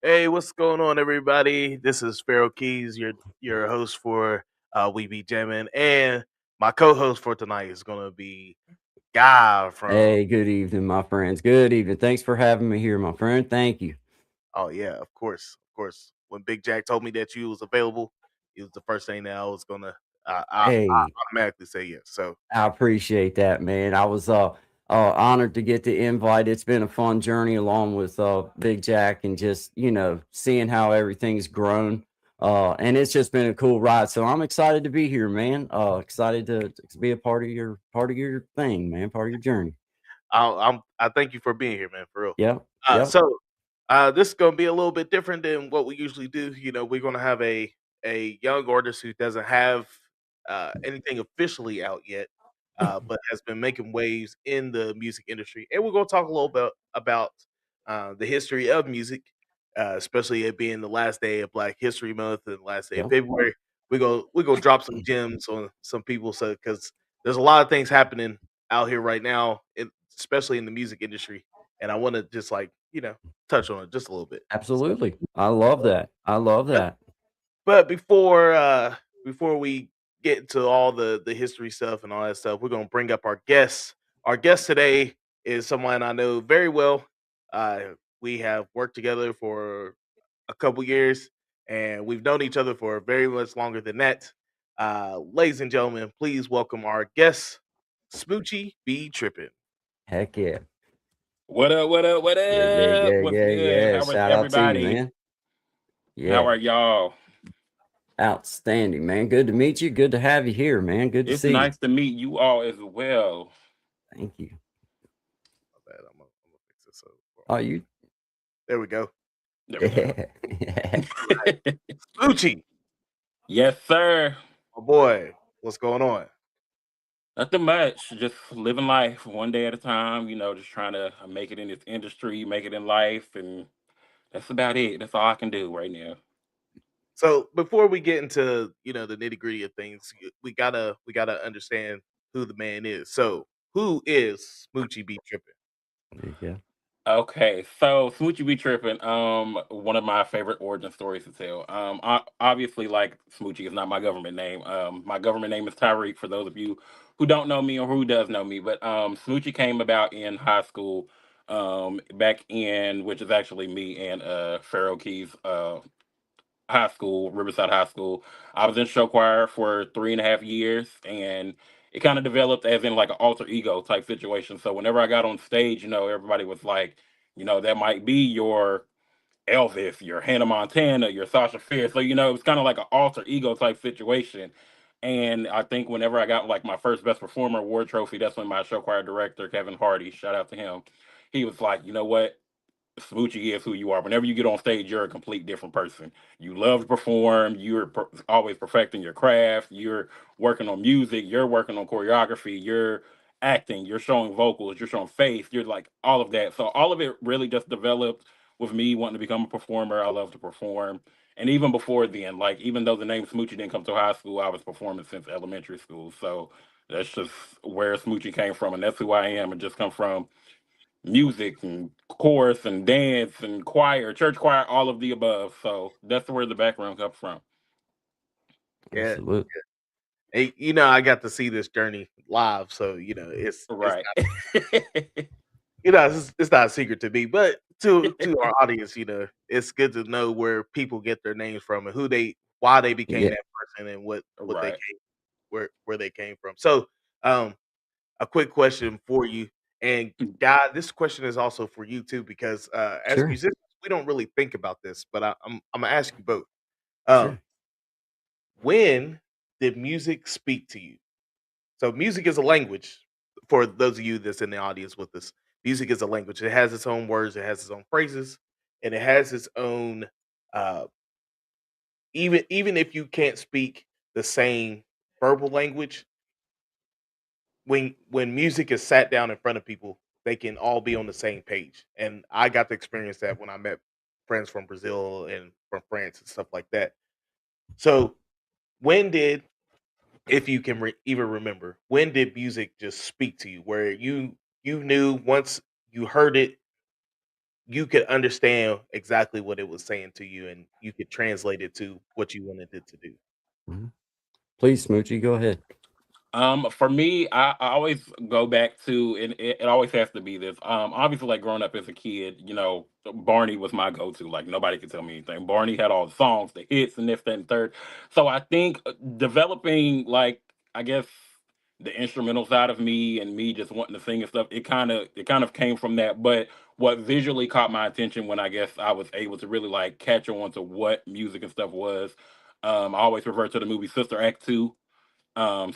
Hey, what's going on, everybody? This is Pharaoh Keys, your host for We Be Jammin, and my co-host for tonight is gonna be Guy from. Hey, good evening, my friends. Good evening. Thanks for having me here, my friend. Thank you. Oh yeah, of course, of course. When Big Jack told me that you was available, it was the first thing that I was gonna I Hey, automatically say yes. So I appreciate that, man. I was honored to get the invite. It's been a fun journey along with Big Jack and just, seeing how everything's grown. And it's just been a cool ride. So I'm excited to be here, man. Excited to be a part of your thing, man, part of your journey. I thank you for being here, man. For real. Yep. Uh, Yep. so this is gonna be a little bit different than what we usually do. We're gonna have a young artist who doesn't have anything officially out yet, but has been making waves in the music industry, and we're gonna talk a little bit about the history of music, especially it being the last day of Black History Month and last day of Yep. February. We gonna drop some gems on some people, so because there's a lot of things happening out here right now, especially in the music industry, and I want to just touch on it just a little bit. So, Absolutely. I love that. I love but, that. but before we get into all the history stuff and all that stuff, we're gonna bring up our guests. Our guest today is someone I know very well. We have worked together for a couple years, and we've known each other for very much longer than that. Ladies and gentlemen, please welcome our guest, Smoochie B Trippin'. Heck yeah. What up? What up? What Yeah, yeah, up? yeah, What's yeah, good? yeah. How is Shout out to you, everybody? man. How Yeah. are y'all? Outstanding, man. Good to meet you. Good to have you here, man. Good to It's see you. nice to meet you all as well. Thank you. My bad, I'm gonna fix this up. Oh, you. There we go. There we go. Yeah. Yeah. Smoochie, Yes, sir. my boy, what's going on? Nothing much. Just living life one day at a time. Just trying to make it in this industry, make it in life, and that's about it. That's all I can do right now. So before we get into the nitty gritty of things, we gotta understand who the man is. So who is Smoochie B Trippin'? There you go. Okay, so Smoochie be tripping. One of my favorite origin stories to tell. Obviously, like Smoochie is not my government name. My government name is Tyreek. For those of you who don't know me or who does know me, but Smoochie came about in high school. Back in which is actually me and Pharaoh Keys high school, Riverside High School. I was in show choir for 3.5 years, and it kind of developed as in like an alter ego type situation. So whenever I got on stage, everybody was like, that might be your Elvis, your Hannah Montana, your Sasha Fierce. So it was kind of like an alter ego type situation. And I think whenever I got like my first Best Performer award trophy, that's when my show choir director Kevin Hardy, shout out to him, he was like, you know what? Smoochie is who you are. Whenever you get on stage, you're a complete different person. You love to perform. You're always perfecting your craft. You're working on music. You're working on choreography. You're acting. You're showing vocals. You're showing face. You're like all of that. So all of it really just developed with me wanting to become a performer. I love to perform. And even before then, like even though the name Smoochie didn't come to high school, I was performing since elementary school. So that's just where Smoochie came from, and that's who I am. And just come from music and chorus and dance and choir, church choir, all of the above. So that's where the background comes from. Yeah, Absolutely. hey, I got to see this journey live, so it's Right. it's not a secret to me, but to our audience, it's good to know where people get their names from and why they became Yeah. that person and what they Right. came where they came from. So, um, a quick question for you, and God, this question is also for you too, because as Sure. musicians, we don't really think about this, but I'm gonna ask you both. Um, Sure. when did music speak to you? So music is a language for those of you that's in the audience with us. Music is a language. It has its own words, it has its own phrases, and it has its own uh even if you can't speak the same verbal language, when music is sat down in front of people, they can all be on the same page. And I got to experience that when I met friends from Brazil and from France and stuff like that. So, when did if you can even remember, when did music just speak to you where you knew once you heard it, you could understand exactly what it was saying to you, and you could translate it to what you wanted it to do. Mhm. Please, Smoochie, go ahead. For me, I always go back to, and it always has to be this. Obviously, like growing up as a kid, Barney was my go-to. Like nobody could tell me anything. Barney had all the songs, the hits, and this, that, and third. So I think developing, like, I guess the instrumental side of me and me just wanting to sing and stuff, it kind of came from that. But what visually caught my attention when I guess I was able to really like catch on to what music and stuff was, I always refer to the movie Sister Act 2,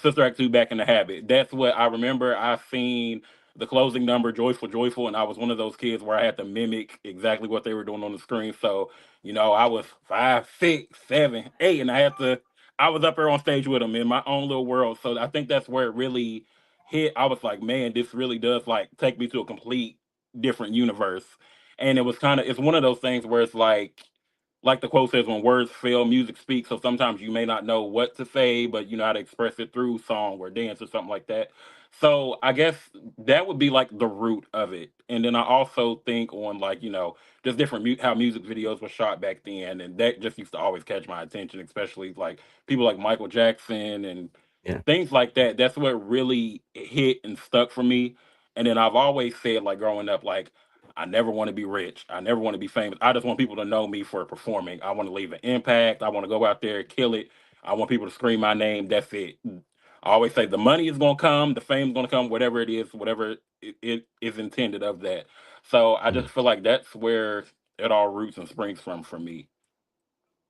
Sister Act 2, Back in the Habit. That's what I remember. I seen the closing number, Joyful, Joyful, and I was one of those kids where I had to mimic exactly what they were doing on the screen. So, I was 5, 6, 7, 8, and I was up there on stage with them in my own little world. So I think that's where it really hit. I was like, man, this really does like take me to a complete different universe. And it's one of those things where it's like the quote says, when words fail, music speaks. So sometimes you may not know what to say, but you know how to express it through song or dance or something like that. So I guess that would be like the root of it. And then I also think on like, just different how music videos were shot back then. And that just used to always catch my attention, especially like people like Michael Jackson and Yeah. things like that. That's what really hit and stuck for me. And then I've always said, like growing up, like I never want to be rich. I never want to be famous. I just want people to know me for performing. I want to leave an impact. I want to go out there, kill it. I want people to scream my name. That's it. I always say the money is going to come, the fame is going to come, whatever it is, whatever it is intended of that. So I just Mm. feel like that's where it all roots and springs from for me.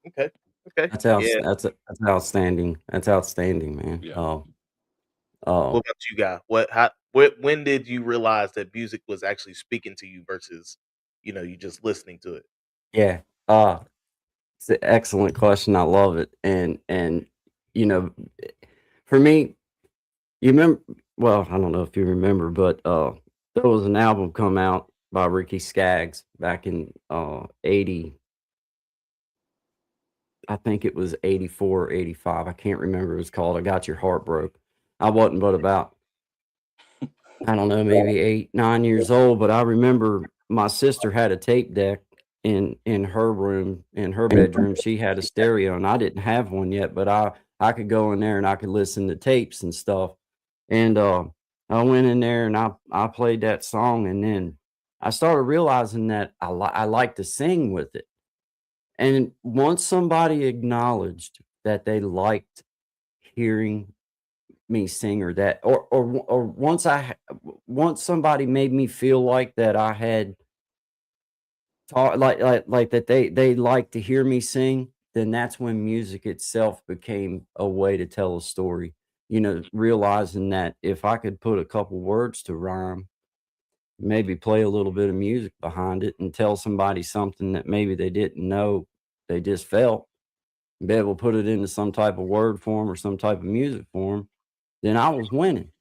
Okay. Okay. Yeah. That's outstanding. That's outstanding, man. Yeah. Oh, What about you, guy? When did you realize that music was actually speaking to you versus, you just listening to it? yeah. It's an excellent question. I love it. And you know, for me, you remember, well, I don't know if you remember, but there was an album come out by Ricky Skaggs back in 80, I think it was 84 or 85. I can't remember. It was called I Got Your Heart Broke. I wasn't but about, I don't know, maybe 8, 9 years old, but I remember my sister had a tape deck in her room, in her bedroom. She had a stereo and I didn't have one yet, but I could go in there and I could listen to tapes and stuff. And I went in there and I played that song, and then I started realizing that I like to sing with it. And once somebody acknowledged that they liked hearing me sing, or that, or once somebody made me feel like that I had taught, like that they like to hear me sing, then that's when music itself became a way to tell a story. Realizing that if I could put a couple words to rhyme, maybe play a little bit of music behind it and tell somebody something that maybe they didn't know, they just felt, be able to put it into some type of word form or some type of music form, then I was winning.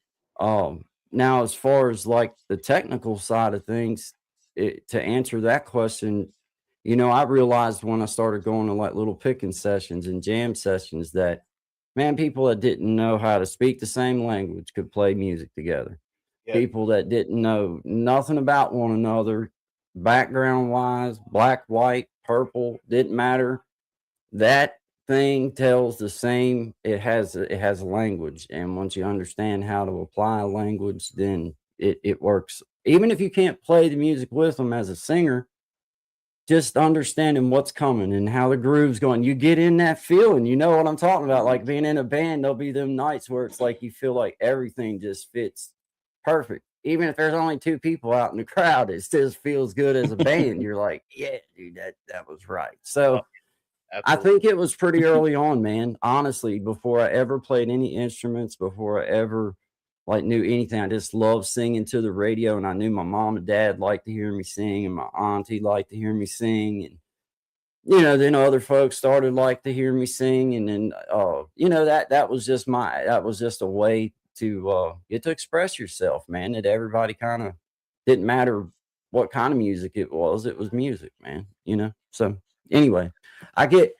Now, as far as like the technical side of things, to answer that question, I realized when I started going to like little picking sessions and jam sessions that, man, people that didn't know how to speak the same language could play music together. Yeah. People that didn't know nothing about one another, background wise, black, white, purple, didn't matter. That thing tells the same. It has a language, and once you understand how to apply a language, then it works. Even if you can't play the music with them as a singer, just understanding what's coming and how the groove's going, you get in that feeling. You know what I'm talking about? Like being in a band, there'll be them nights where it's like you feel like everything just fits perfect. Even if there's only two people out in the crowd, it still feels good as a band. You're like, yeah, dude, that was right. Oh, So I absolutely. think it was pretty early on, man. Honestly, before I ever played any instruments, before I ever like knew anything, I just loved singing to the radio, and I knew my mom and dad liked to hear me sing, and my auntie liked to hear me sing, and then other folks started like to hear me sing, and then that was just a way to get to express yourself, man. That everybody kind of didn't matter what kind of music it was music, man. So anyway, I get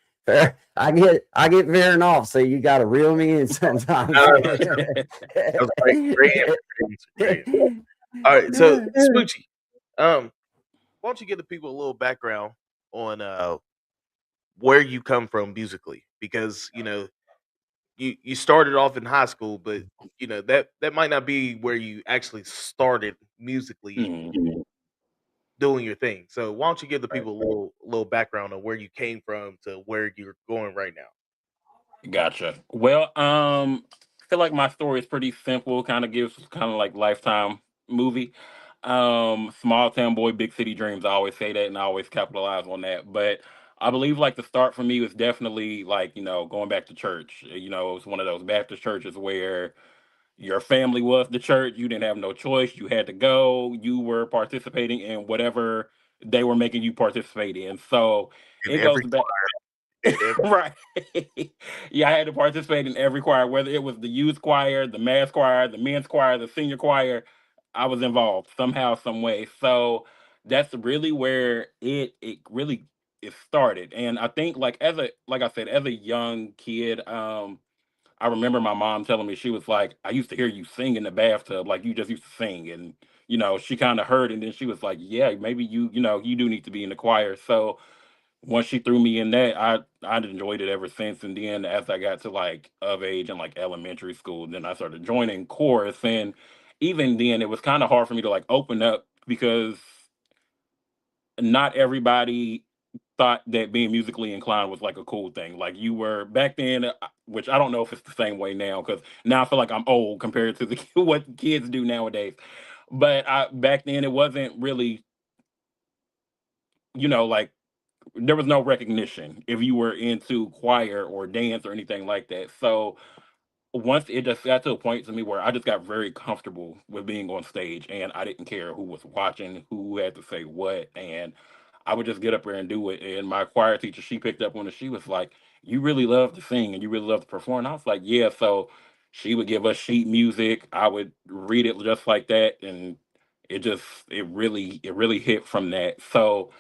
I get veering off, so you got to reel me in sometimes. No, no, that was great. Great answer. Great answer. Great answer. All right. So, Smoochie, um, why don't you give the people a little background on where you come from musically? Because you started off in high school, but that might not be where you actually started musically Mhm. doing your thing. So why don't you give the Right. people a little background on where you came from to where you're going right now? Gotcha. Well, I feel like my story is pretty simple. Kind of gives kind of like Lifetime movie. Small town boy, big city dreams. I always say that, and I always capitalize on that. But I believe like the start for me was definitely like going back to church. It was one of those Baptist churches where your family was the church. You didn't have no choice. You had to go. You were participating in whatever they were making you participate in. So In it goes every back. in every Right. Yeah, I had to participate in every choir, whether it was the youth choir, the mass choir, the men's choir, the senior choir. I was involved somehow, some way. So that's really where it really it started. And I think like I said, as a young kid, I remember my mom telling me, she was like, I used to hear you sing in the bathtub, like you just used to sing. And she kind of heard, and then she was like, yeah, maybe you do need to be in the choir. So once she threw me in that, I enjoyed it ever since. And then as I got to like of age and like elementary school, then I started joining chorus. And even then, it was kind of hard for me to like open up because not everybody thought that being musically inclined was like a cool thing. Like you were back then, which I don't know if it's the same way now, because now I feel like I'm old compared to the what kids do nowadays. But back then, it wasn't really, like there was no recognition if you were into choir or dance or anything like that. So once it just got to a point to me where I just got very comfortable with being on stage, and I didn't care who was watching, who had to say what, and I would just get up there and do it. And my choir teacher, she picked up on it. She was like, "You really love to sing and you really love to perform." And I was like, "Yeah." So she would give us sheet music. I would read it just like that, and it really hit from that. So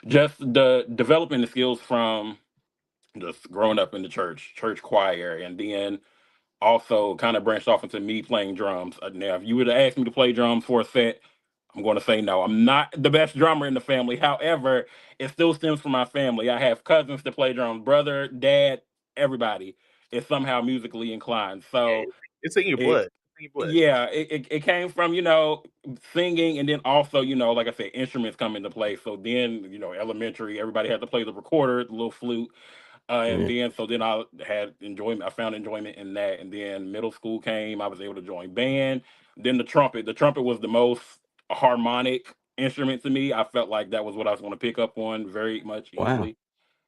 just the developing the skills from just growing up in the church choir, and then also kind of branched off into me playing drums. Now, if you would have asked me to play drums for a set, I'm going to say no. I'm not the best drummer in the family. However, it still stems from my family. I have cousins that play drums, brother, dad, everybody is somehow musically inclined. Yeah, So it's in your it, blood. It's in your blood. yeah, it came from singing, and then also like I said, instruments come into play. So then elementary, everybody had to play the recorder, the little flute. And Yeah. then so then I had enjoyment. I found enjoyment in that. And then middle school came. I was able to join band. Then the trumpet. The trumpet was the most harmonic instrument to me. I felt like that was what I was going to pick up on very much Wow. easily.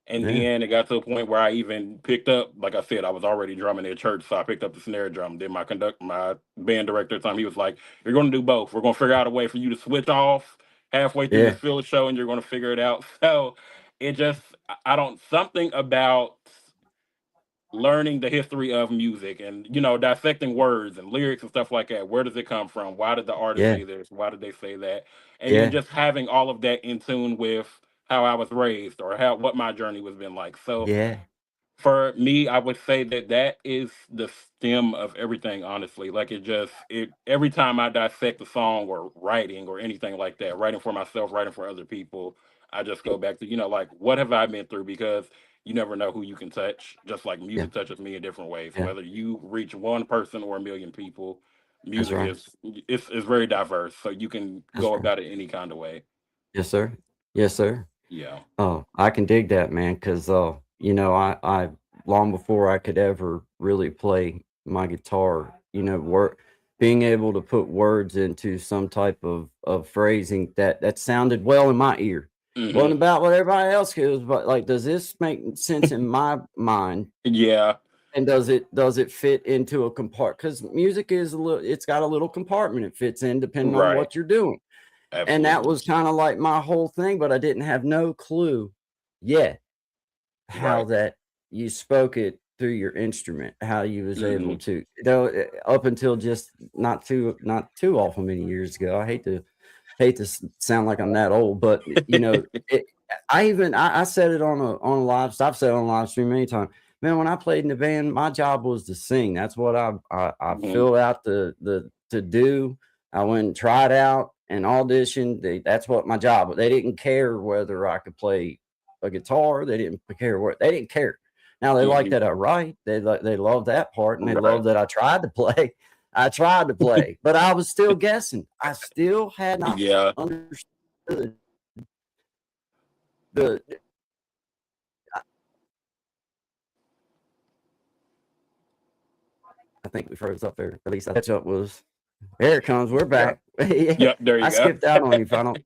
And Yeah. then it got to a point where I even picked up, like I said, I was already drumming at church, so I picked up the snare drum. Then my band director at the time, he was like, "You're going to do both. We're going to figure out a way for you to switch off halfway through this Yeah. field show, and you're going to figure it out." So it just, I don't, something about learning the history of music and dissecting words and lyrics and stuff like that. Where does it come from? Why did the artist Yeah. say this? Why did they say that? And then Yeah. just having all of that in tune with how I was raised or how what my journey was been like. So Yeah. for me, I would say that that is the stem of everything, honestly. Like every time I dissect a song or writing or anything like that, writing for myself, writing for other people, I just go back to, like, what have I been through? Because you never know who you can touch, just like Yeah. music touches me in different ways. Yeah. Whether you reach one person or a million people, That's music right. is very diverse. So you can That's go right. about it any kind of way. Yes, sir. Yes, sir. Yeah. Oh, I can dig that, man, 'cause, I long before I could ever really play my guitar, being able to put words into some type of phrasing that sounded well in my ear. Wasn't Hmm. about what everybody else hears, but, like, does this make sense in my mind, Yeah. and does it fit into a compart? Because music is it's got a little compartment it fits in depending on Right. what you're doing. And that Absolutely. was kinda like my whole thing, but I didn't have no clue yet how Right. that you spoke it through your instrument, how you was able Hmm. to up until just not too awful many years ago. I hate to sound like I'm that old, but, I said it on a I've said it on a live stream many times. Man, when I played in the band, my job was to sing. That's what I Hmm. filled out the to do. I went and tried out. and audition. That's what my job was. They didn't care whether I could play a guitar. They didn't care. Now they like Mhm. that I write. They love that part, and they Right. love that I tried to play. I tried to play, but I was still guessing. I still had not Yeah. understood the. I think we froze up there. At least I catch up was. There it comes. We're Yeah. back. Yeah, Yep. There I you go. skipped out on you if I don't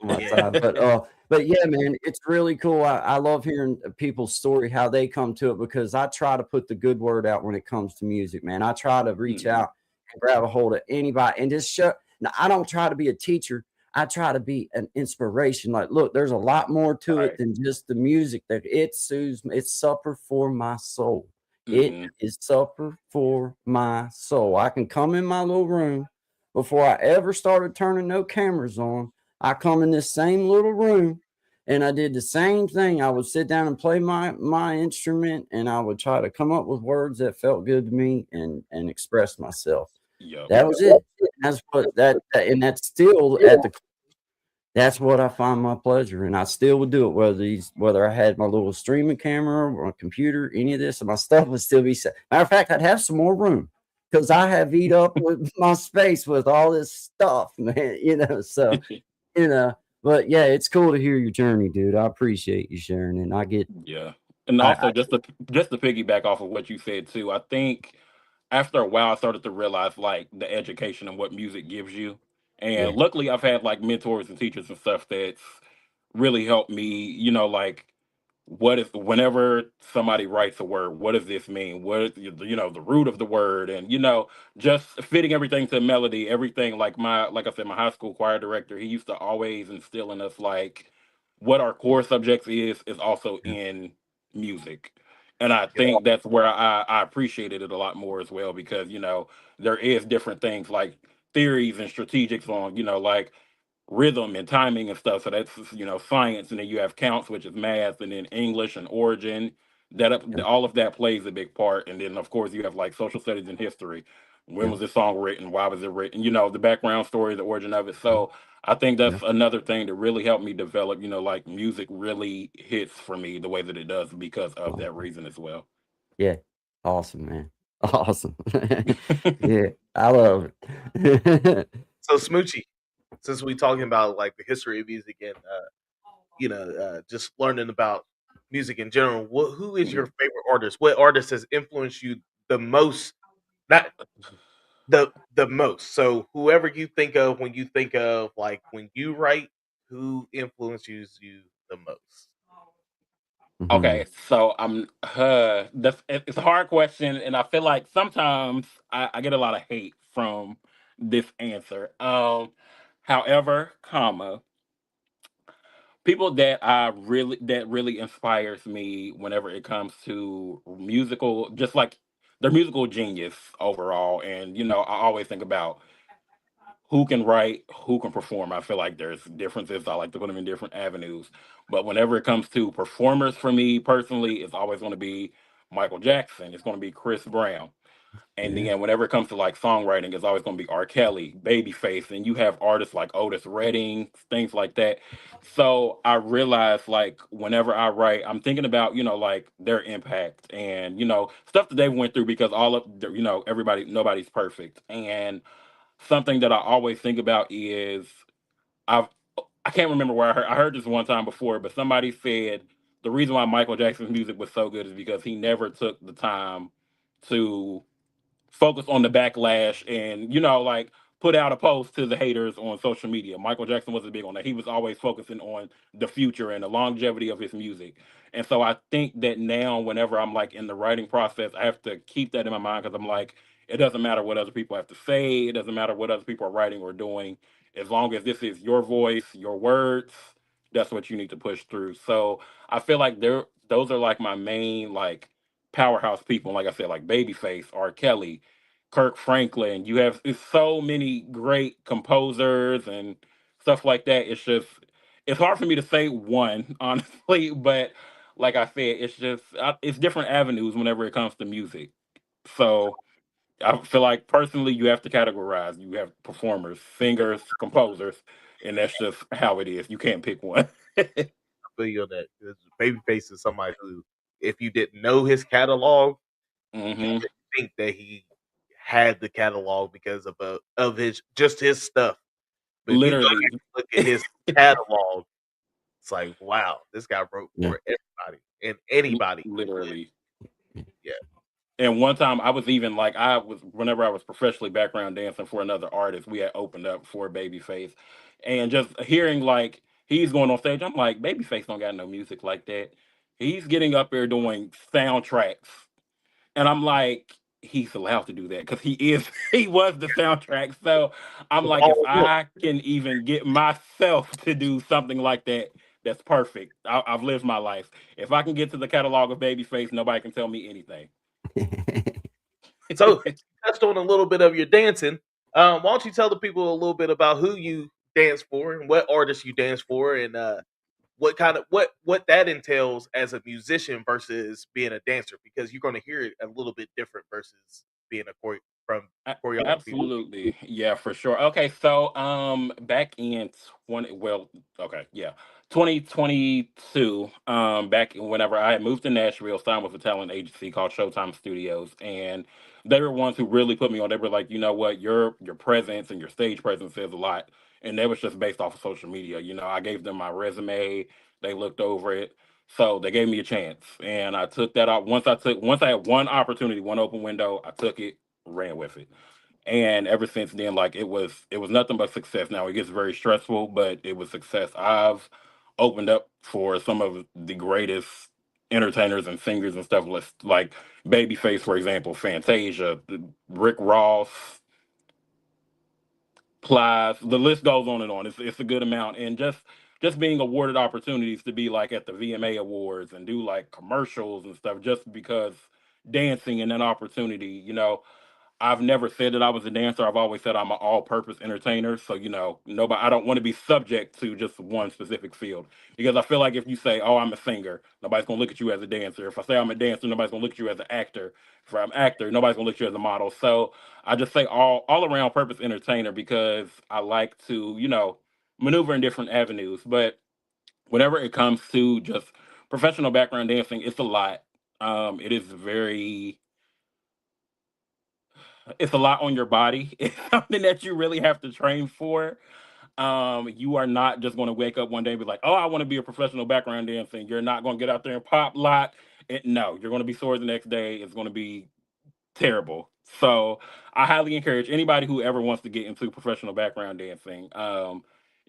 on my Yeah. side. But yeah, man, it's really cool. I love hearing people's story, how they come to it, because I try to put the good word out when it comes to music, man. I try to reach Mhm. out and grab a hold of anybody and just show. Now, I don't try to be a teacher. I try to be an inspiration. Like, look, there's a lot more to it Right. than just the music. That it soothes me. It's supper for my soul. It Mhm. is supper for my soul. I can come in my little room before I ever started turning no cameras on. I come in this same little room and I did the same thing. I would sit down and play my instrument, and I would try to come up with words that felt good to me and express myself. Yep. That was it. That's what and that's still at the that's what I find my pleasure, and I still would do it whether I had my little streaming camera or a computer, any of this, and my stuff would still be set. Matter of fact, I'd have some more room because I have eat up with my space with all this stuff, man. So you know, but yeah, it's cool to hear your journey, dude. I appreciate you sharing, and Yeah. And I also just to piggyback off of what you said too, I think after a while I started to realize like the education and what music gives you. And yeah, luckily I've had like mentors and teachers and stuff that's really helped me, like what if whenever somebody writes a word, what does this mean? What is the root of the word, and just fitting everything to melody, everything. Like I said, my high school choir director, he used to always instill in us like what our core subjects is also yeah, in music. And I Yep. think that's where I appreciated it a lot more as well, because there is different things like theories and strategics on like rhythm and timing and stuff. So that's science, and then you have counts, which is math, and then English and origin. yeah, All of that plays a big part, and then of course you have like social studies and history. When yeah, was this song written? Why was it written? The background story, the origin of it. yeah, So I think yeah, that's another thing that really helped me develop. Like music really hits for me the way that it does because of that reason as well. yeah. Awesome, man. Awesome. Yeah, I love it. So Smoochie, since we talking about like the history of music and just learning about music in general, who is your Mhm. favorite artist? What artist has influenced you the most? Not the most. So whoever you think of when you think of like when you write, who influences you the most? Mhm. Okay, so it's a hard question, and I feel like sometimes I get a lot of hate from this answer. However, people that really inspires me whenever it comes to musical, just like their musical genius overall, and I always think about who can write, who can perform. I feel like there's differences. I like to put them in different avenues. But whenever it comes to performers for me personally, it's always going to be Michael Jackson. It's going to be Chris Brown. And Yeah. then whenever it comes to like songwriting, it's always going to be R. Kelly, Babyface, and you have artists like Otis Redding, things like that. So I realize like whenever I write, I'm thinking about like their impact and stuff that they went through, because all of everybody, nobody's perfect. And something that I always think about is I've I can't remember where I heard this one time before, but somebody said the reason why Michael Jackson's music was so good is because he never took the time to focus on the backlash and like put out a post to the haters on social media. Michael Jackson wasn't big on that. He was always focusing on the future and the longevity of his music. And so I think that now whenever I'm like in the writing process, I have to keep that in my mind, because I'm like, it doesn't matter what other people have to say, it doesn't matter what other people are writing or doing, as long as this is your voice, your words, that's what you need to push through. So I feel like those are like my main like powerhouse people. Like I said, like Babyface, R. Kelly, Kirk Franklin. You have it's so many great composers and stuff like that. It's hard for me to say one honestly, but like I said, it's different avenues whenever it comes to music. So I feel like personally, you have to categorize. You have performers, singers, composers, and that's just how it is. You can't pick one. I feel you on that. 'Cause Babyface is somebody who, if you didn't know his catalog, you Hmm. would think that he had the catalog because of his just his stuff. But if you go back Literally, and look at his catalog, it's like, wow, this guy wrote Yeah. for everybody and anybody could. literally. Yeah. And one time I was even like I was whenever I was professionally background dancing for another artist, we had opened up for Babyface. And just hearing like he's going on stage, I'm like, Babyface don't got no music like that. He's getting up there doing soundtracks. And I'm like, he's allowed to do that because he is he was the soundtrack. So I'm It's like, if all him. I can even get myself to do something like that, that's perfect. I've lived my life. If I can get to the catalog of Babyface, nobody can tell me anything. So you touched on a little bit of your dancing. Why don't you tell the people a little bit about who you dance for and what artists you dance for, and what kind of what that entails as a musician versus being a dancer, because you're going to hear it a little bit different versus being a from choreography. Absolutely. Yeah, for sure. Okay, so back in 20 well, okay, yeah. 2022, back whenever I had moved to Nashville, signed with a talent agency called Showtime Studios, and they were ones who really put me on. They were like, you know what, your presence and your stage presence says a lot. And that was just based off of social media. I gave them my resume, they looked over it. So they gave me a chance. And I took that out. Once I had one opportunity, one open window, I took it, ran with it. And ever since then, like it was nothing but success. Now it gets very stressful, but it was success. I've opened up for some of the greatest entertainers and singers and stuff, like Babyface, for example, Fantasia, Rick Ross, Plies. The list goes on and on. It's a good amount, and just being awarded opportunities to be like at the VMA awards and do like commercials and stuff, just because dancing and an opportunity, I've never said that I was a dancer. I've always said I'm an all-purpose entertainer. So nobody. I don't want to be subject to just one specific field, because I feel like if you say, "Oh, I'm a singer," nobody's gonna look at you as a dancer. If I say I'm a dancer, nobody's gonna look at you as an actor. If I'm an actor, nobody's gonna look at you as a model. So I just say all around purpose entertainer, because I like to maneuver in different avenues. But whenever it comes to just professional background dancing, it's a lot. It is very it's a lot on your body. It's something that you really have to train for. You are not just going to wake up one day and be like, "Oh, I want to be a professional background dancer." You're not going to get out there and pop lock. No, you're going to be sore the next day. It's going to be terrible. So I highly encourage anybody who ever wants to get into professional background dancing.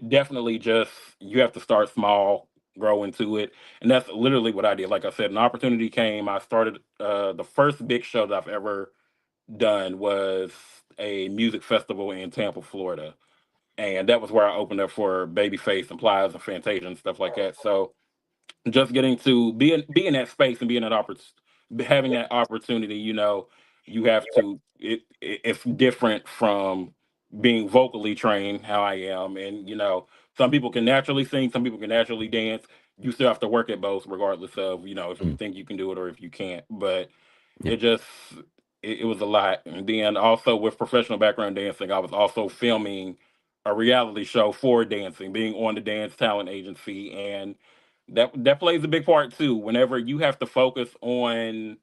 Definitely, just you have to start small, grow into it, and that's literally what I did. Like I said, an opportunity came. I started the first big show that I've ever done was a music festival in Tampa, Florida, and that was where I opened up for Babyface and Plies and Fantasia and stuff like that. So just getting to be in that space and being that having that opportunity, you have to. It's different from being vocally trained, how I am, and some people can naturally sing, some people can naturally dance. You still have to work at both, regardless of if you Mm. think you can do it or if you can't. But Yeah. it just it was a lot. And then also with professional background dancing, I was also filming a reality show for dancing, being on the dance talent agency, and that plays a big part too. Whenever you have to focus on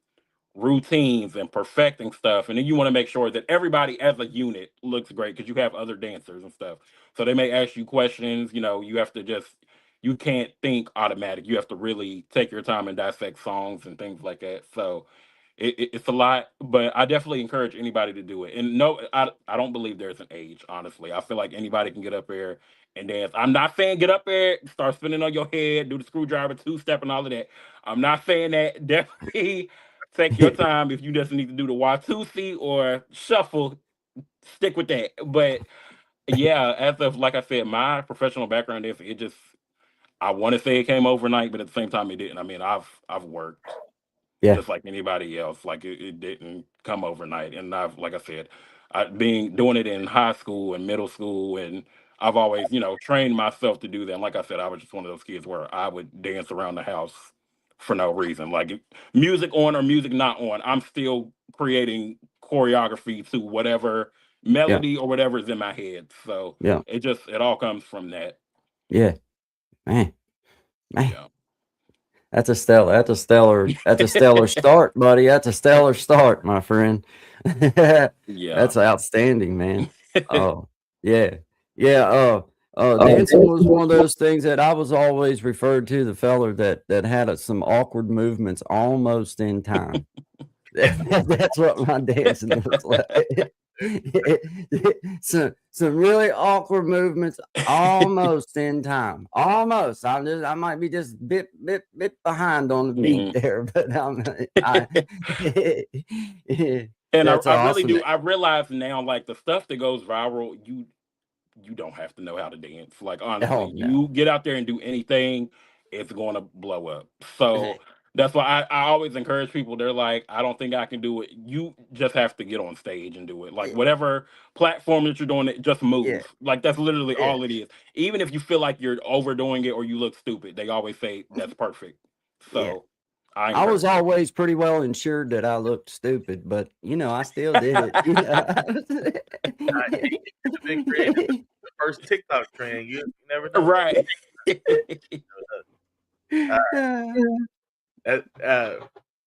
routines and perfecting stuff, and then you want to make sure that everybody as a unit looks great because you have other dancers and stuff. So they may ask you questions. You have to just you can't think automatic. You have to really take your time and dissect songs and things like that. So it's a lot, but I definitely encourage anybody to do it. And no, I don't believe there's an age. Honestly, I feel like anybody can get up there and dance. I'm not saying get up there, start spinning on your head, do the screwdriver two step and all of that. I'm not saying that. Definitely take your time. If you just need to do the Watusi or shuffle, stick with that. But yeah, as of like I said, my professional background is it just I want to say it came overnight, but at the same time it didn't. I mean, I've worked Yeah. just like anybody else. Like it didn't come overnight. And I've, like I said, being doing it in high school and middle school, and I've always, trained myself to do that. And like I said, I was just one of those kids where I would dance around the house for no reason. Like music on or music not on, I'm still creating choreography to whatever Yeah. melody or whatever is in my head. So Yeah. it all comes from that. Yeah. Man. Man. Yeah. That's a stellar start, buddy. That's a stellar start, my friend. Yeah. That's outstanding, man. Oh, yeah. Yeah, dancing was one of those things that I was always referred to the feller that had, some awkward movements almost in time. That's what my dancing was like. Some really awkward movements almost in time. Almost. I might be just bit behind on the beat Mhm. there, but And that's I really awesome. do. I realize now, like the stuff that goes viral, you don't have to know how to dance. Like Oh honestly, no. you get out there and do anything, it's going to blow up. So that's why I always encourage people. They're like, I don't think I can do it. You just have to get on stage and do it. Like whatever platform that you're doing it, just Yeah, move. Like that's literally yeah, all it is. Even if you feel like you're overdoing it or you look stupid, they always say that's perfect. yeah. So I I was encourage it. always pretty well ensured that I looked stupid, but I still did it. The big creative, the first TikTok trend. You never know. Right. Uh,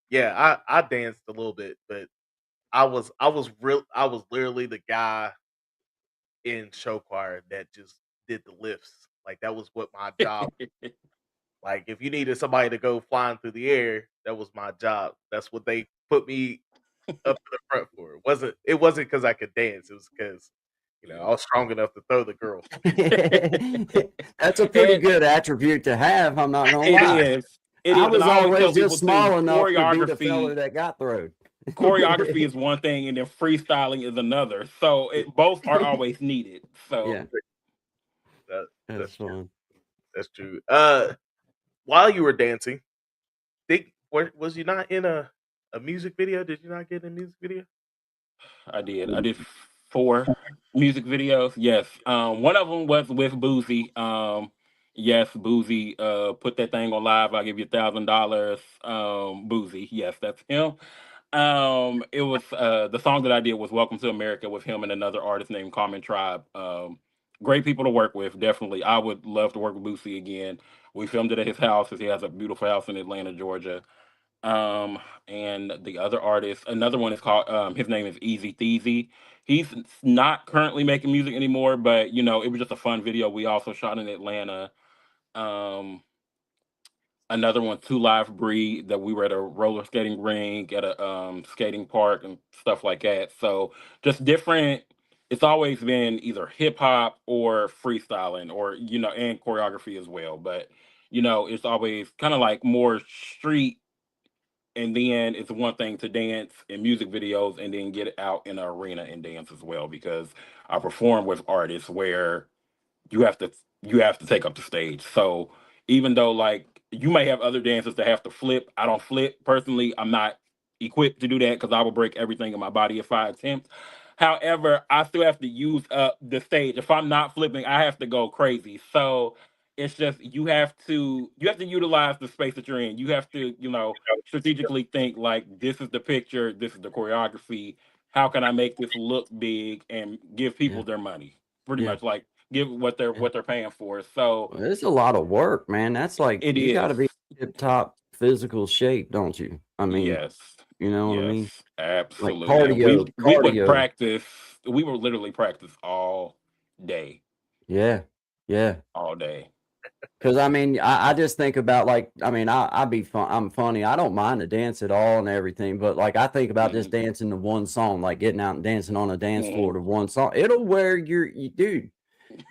yeah, I danced a little bit, but I was literally the guy in show choir that just did the lifts. Like that was what my job. Like if you needed somebody to go flying through the air, that was my job. That's what they put me up to the front for. It wasn't because I could dance. It was because I was strong enough to throw the girl. That's a pretty And good attribute to have, I'm not gonna it lie. is. It I is. And was I always always tell people just too, small enough to be the feller that got throwed. choreography is one thing and then freestyling is another. So both are always needed. So Yeah, That, that's that's true. fun. That's true. While you were dancing, was you not in a music video? Did you not get in a music video? I did. I did 4 music videos. Yes. One of them was with Boozy. Yes, Boozy. Put that thing on live. I'll give you $1,000. Boozy. Yes, that's him. It was the song that I did was "Welcome to America" with him and another artist named Common Tribe. Great people to work with. Definitely, I would love to work with Boosie again. We filmed it at his house, as he has a beautiful house in Atlanta, Georgia. Um, and the other artist, another one is called. His name is Easy Theezy. He's not currently making music anymore, but it was just a fun video. We also shot in Atlanta. Um, Another one, Two Live Breed, that we were at a roller skating rink, at a skating park and stuff like that. So just different. It's always been either hip hop or freestyling, or and choreography as well. But it's always kind of like more street, and then it's one thing to dance in music videos and then get out in an arena and dance as well, because I perform with artists where you have to you have to take up the stage. So even though like you may have other dancers that have to flip, I don't flip personally. I'm not equipped to do that because I will break everything in my body if I attempt. However, I still have to use up the stage. If I'm not flipping, I have to go crazy. So it's just you have to utilize the space that you're in. You have to strategically think like, this is the picture, this is the choreography. How can I make this look big and give people Yeah, their money? Pretty yeah, much like give what they're yeah. what they're paying for. So Well, it's a lot of work, man. That's like it you got is. to be tip top physical shape, don't you? I mean, Yes. you know what I Yes. mean? Like Absolutely. We cardio, we would cardio. practice. We would literally practice all day. Yeah, yeah. All day. Because I mean, I just think about like, I mean, I be fun. I'm funny. I don't mind to dance at all and everything, but like I think about just Mhm. dancing to one song, like getting out and dancing on a dance floor Mhm. to one song. It'll wear dude.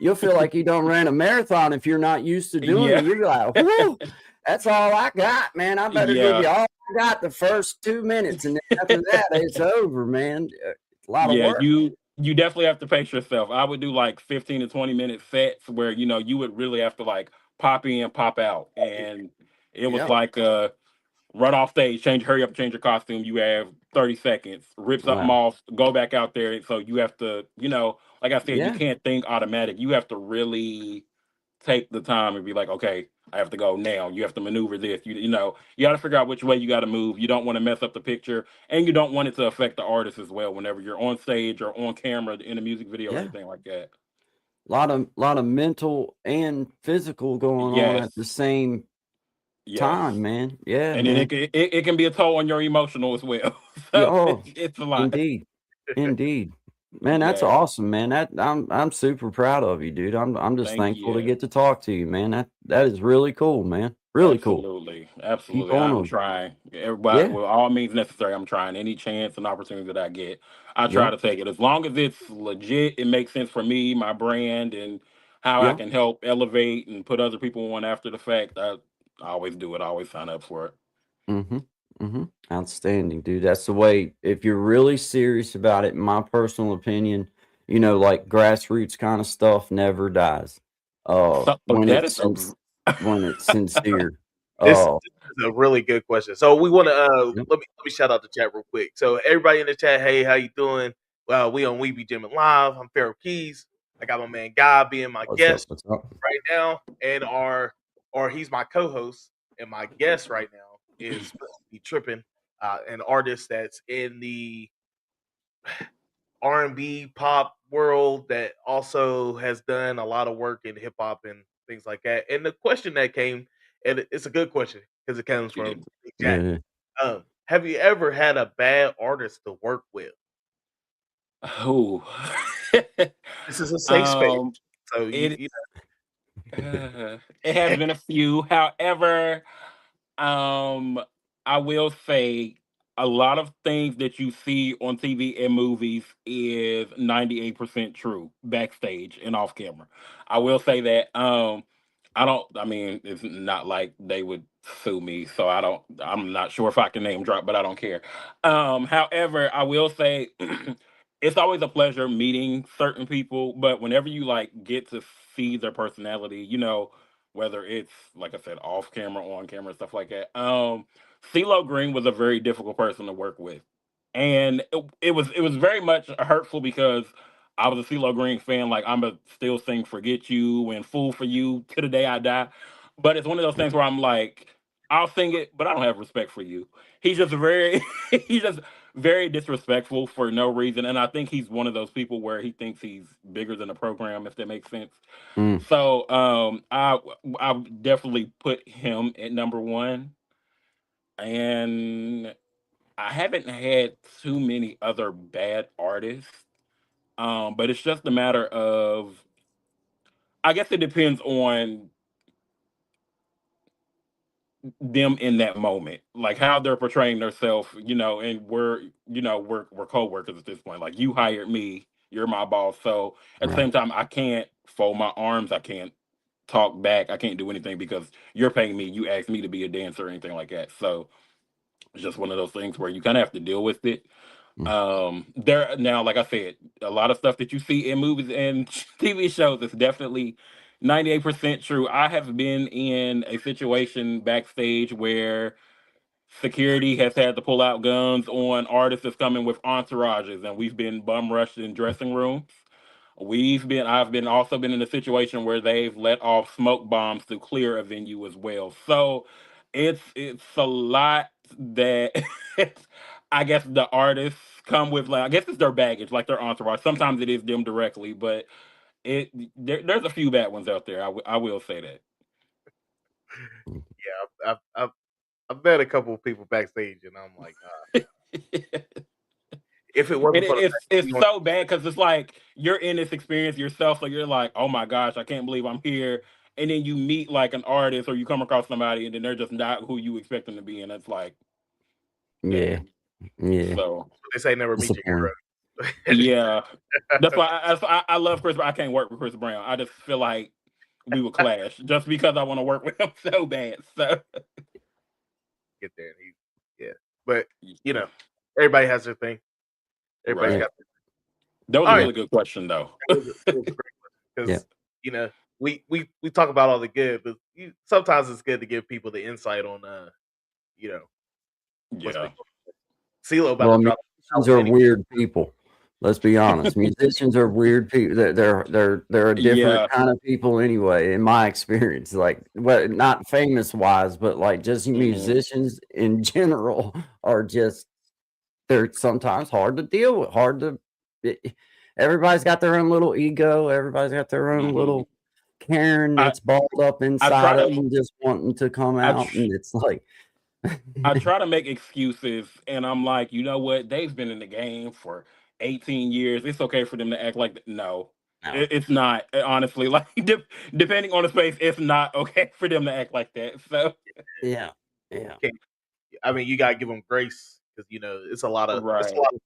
You'll feel like you don't ran a marathon if you're not used to doing it. Yeah. You're like, whoo, that's all I got, man. I better give Yeah. you all I got the first 2 minutes, and then after that, it's over, man. It's a lot of Yeah, work. you definitely have to pace yourself. I would do like 15 to 20 minute sets where you would really have to like pop in, pop out. And it was Yeah. like run off stage, hurry up, change your costume. You have 30 seconds, rip something Wow. off, go back out there. So you have to, like I said, you Yeah. can't think automatic. You have to really take the time and be like, okay, I have to go now. You have to maneuver this. You know, you got to figure out which way you got to move. You don't want to mess up the picture, and you don't want it to affect the artist as well. Whenever you're on stage or on camera in a music video or Yeah. anything like that. Lot of mental and physical going on Yes, at the same yes. time, man. Yeah, And then man. it can be a toll on your emotional as well. Yeah, So oh, it's a lot. indeed. Indeed. Man, that's Yeah. awesome, man. I'm super proud of you, dude. I'm just Thank thankful to you. get to talk to you, man. That is really cool, man. Really cool. Absolutely. Keep Absolutely. on I'm 'em. trying. Everybody, Yeah. with all means necessary, I'm trying any chance and opportunity that I get. I try Yep. to take it. As long as it's legit, it makes sense for me, my brand, and how I Yep. can help elevate and put other people on after the fact. I always do it. I always sign up for it. Mhm. Mhm. Outstanding, dude. That's the way if you're really serious about it, in my personal opinion, like grassroots kind of stuff never dies. So When that it's is a when it's sincere. This Uh, is a really good question. So we want to yep. let me shout out the chat real quick. So everybody in the chat, hey, how you doing? Well, we on We Be Jammin live. I'm Pharaoh Keys. I got my man Guy being my What's up? guest What's up? right now, and or he's my co-host, and my guest right now is Be Trippin, an artist that's in the R&B pop world that also has done a lot of work in hip hop and things like that. And the question that came, and it's a good question because it comes yeah. from Big Jack. Yeah. Have you ever had a bad artist to work with? Oh. This is a safe space, um so it you it has know. been a few. However, I will say a lot of things that you see on TV and movies is 98% true backstage and off camera. I will say that. I mean, it's not like they would sue me, so I'm not sure if I can name drop, but I don't care. However, I will say it's always a pleasure meeting certain people, but whenever you like get to see their personality, whether it's like I said, off camera, on camera, stuff like that. CeeLo Green was a very difficult person to work with, and it was very much hurtful because I was a CeeLo Green fan. Like I'm a still sing "Forget You" and "Fool for You" to the day I die. But it's one of those things where I'm like, I'll sing it, but I don't have respect for you. He's just very, he's just very disrespectful for no reason, and I think he's one of those people where he thinks he's bigger than the program, if that makes sense. Mm. So I would definitely put him at number one, and I haven't had too many other bad artists. But it's just a matter of, I guess it depends on them in that moment, like how they're portraying themselves, and we're co-workers at this point. Like you hired me, you're my boss. So at the Right. same time, I can't fold my arms, I can't talk back, I can't do anything because you're paying me, you asked me to be a dancer or anything like that. So it's just one of those things where you kind of have to deal with it. Mm. There now, like I said, a lot of stuff that you see in movies and TV shows is definitely 98% true. I have been in a situation backstage where security has had to pull out guns on artists that's coming with entourages, and we've been bum rushed in dressing rooms. I've been also been in a situation where they've let off smoke bombs to clear a venue as well. So it's a lot that I guess the artists come with, like I guess it's their baggage, like their entourage. Sometimes it is them directly, but there's a few bad ones out there. I will say that. Mm. Yeah, I've met a couple of people backstage, and I'm like, if it And wasn't for the it's fact that it's we on, so bad because it's like you're in this experience yourself, so you're like, oh my gosh, I can't believe I'm here. And then you meet like an artist or you come across somebody, and then they're just not who you expect them to be, and it's like, Yeah. dang. Yeah. So they say never meet your Disappointing. hero. yeah, that's why I love Chris, but I can't work with Chris Brown. I just feel like we would clash just because I want to work with him so bad. So Get there, and yeah, but you know, everybody has their thing. Everybody's right, Yeah. got. that was a All right, Yeah. really good question though. it was a great Yeah. because we talk about all the good, but sometimes it's good to give people the insight on you know what's Yeah. been going. CeeLo about Well, to drop musicians out are any. weird people. Let's be honest. Musicians are weird people. They're a different Yeah. kind of people anyway, in my experience. Like, well, not famous wise, but like just Hmm. musicians in general are just they're sometimes hard to deal with. Hard to. It, everybody's got their own little ego. Everybody's got their own Hmm. little Karen I that's balled up I inside try of to them, just wanting to come I out, tr- and it's like, I try to make excuses, and I'm like, you know what? They've been in the game for 18 years. It's okay for them to act like no. no, It's not honestly like depending on the space, it's not okay for them to act like that. So yeah, yeah. Can't, I mean, you gotta give them grace because it's a right, lot of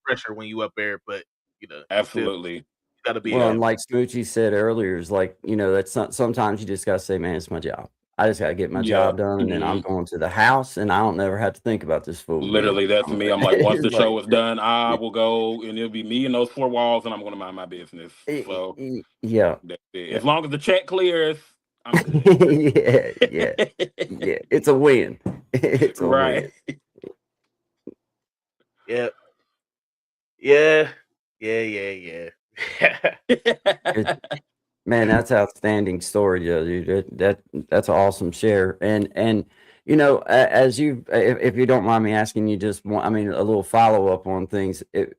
pressure when you up there, but you still absolutely, gotta be Well, yeah. and like Smoochie said earlier, is like, that's not, sometimes you just gotta say, man, it's my job. I just gotta get my Yeah. job done, and then I'm Hmm. going to the house, and I don't never have to think about this fool again. Literally, that's me. I'm like, once It's the like, show is done, I will go, and it'll be me and those four walls, and I'm going to mind my business. So yeah, that's it. yeah, As long as the check clears, I'm good. yeah, yeah, yeah. It's a win. It's a win. Right. yeah, yeah, yeah. Man, that's outstanding story, dude. That's an awesome share. And as you, if you don't mind me asking you, just one, I mean, a little follow up on things. It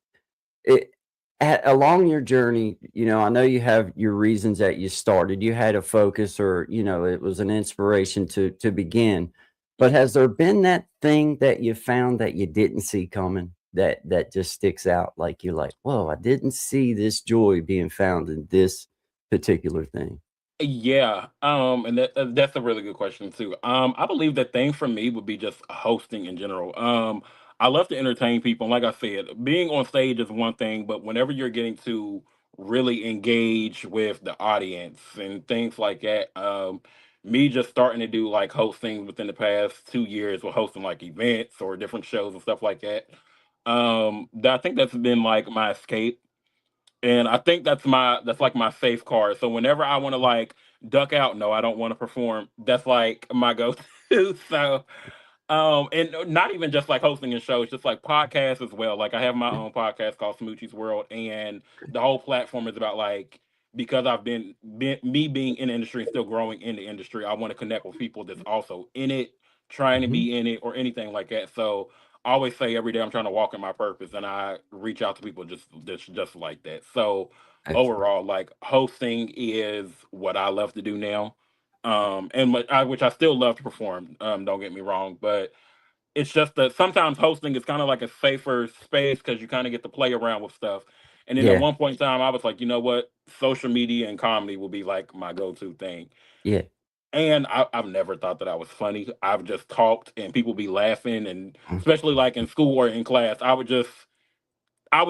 along your journey, I know you have your reasons that you started. You had a focus, or it was an inspiration to begin. But has there been that thing that you found that you didn't see coming, that just sticks out? Like, you're like, whoa, I didn't see this joy being found in this particular thing. Yeah, and that's a really good question too. I believe the thing for me would be just hosting in general. I love to entertain people, and like I said, being on stage is one thing, but whenever you're getting to really engage with the audience and things like that, me just starting to do like hosting within the past 2 years, with hosting like events or different shows and stuff like that. I think that's been like my escape, and I think that's like my safe card. So whenever I want to like duck out, no, I don't want to perform. That's like my go-to. So and not even just like hosting a show, it's just like podcasts as well. Like I have my own podcast called Smoochie's World, and the whole platform is about like, because I've been me being in the industry and still growing in the industry, I want to connect with people that's also in it, trying to Mhm. be in it or anything like that. So I always say every day I'm trying to walk in my purpose, and I reach out to people just like that. So Excellent. overall, like hosting is what I love to do now, and which I still love to perform. Don't get me wrong, but it's just that sometimes hosting is kind of like a safer space because you kind of get to play around with stuff. And then at Yeah, one point in time, I was like, you know what, social media and comedy will be like my go-to thing. yeah. And I've never thought that I was funny. I've just talked and people be laughing, and Mm, especially like in school or in class, I would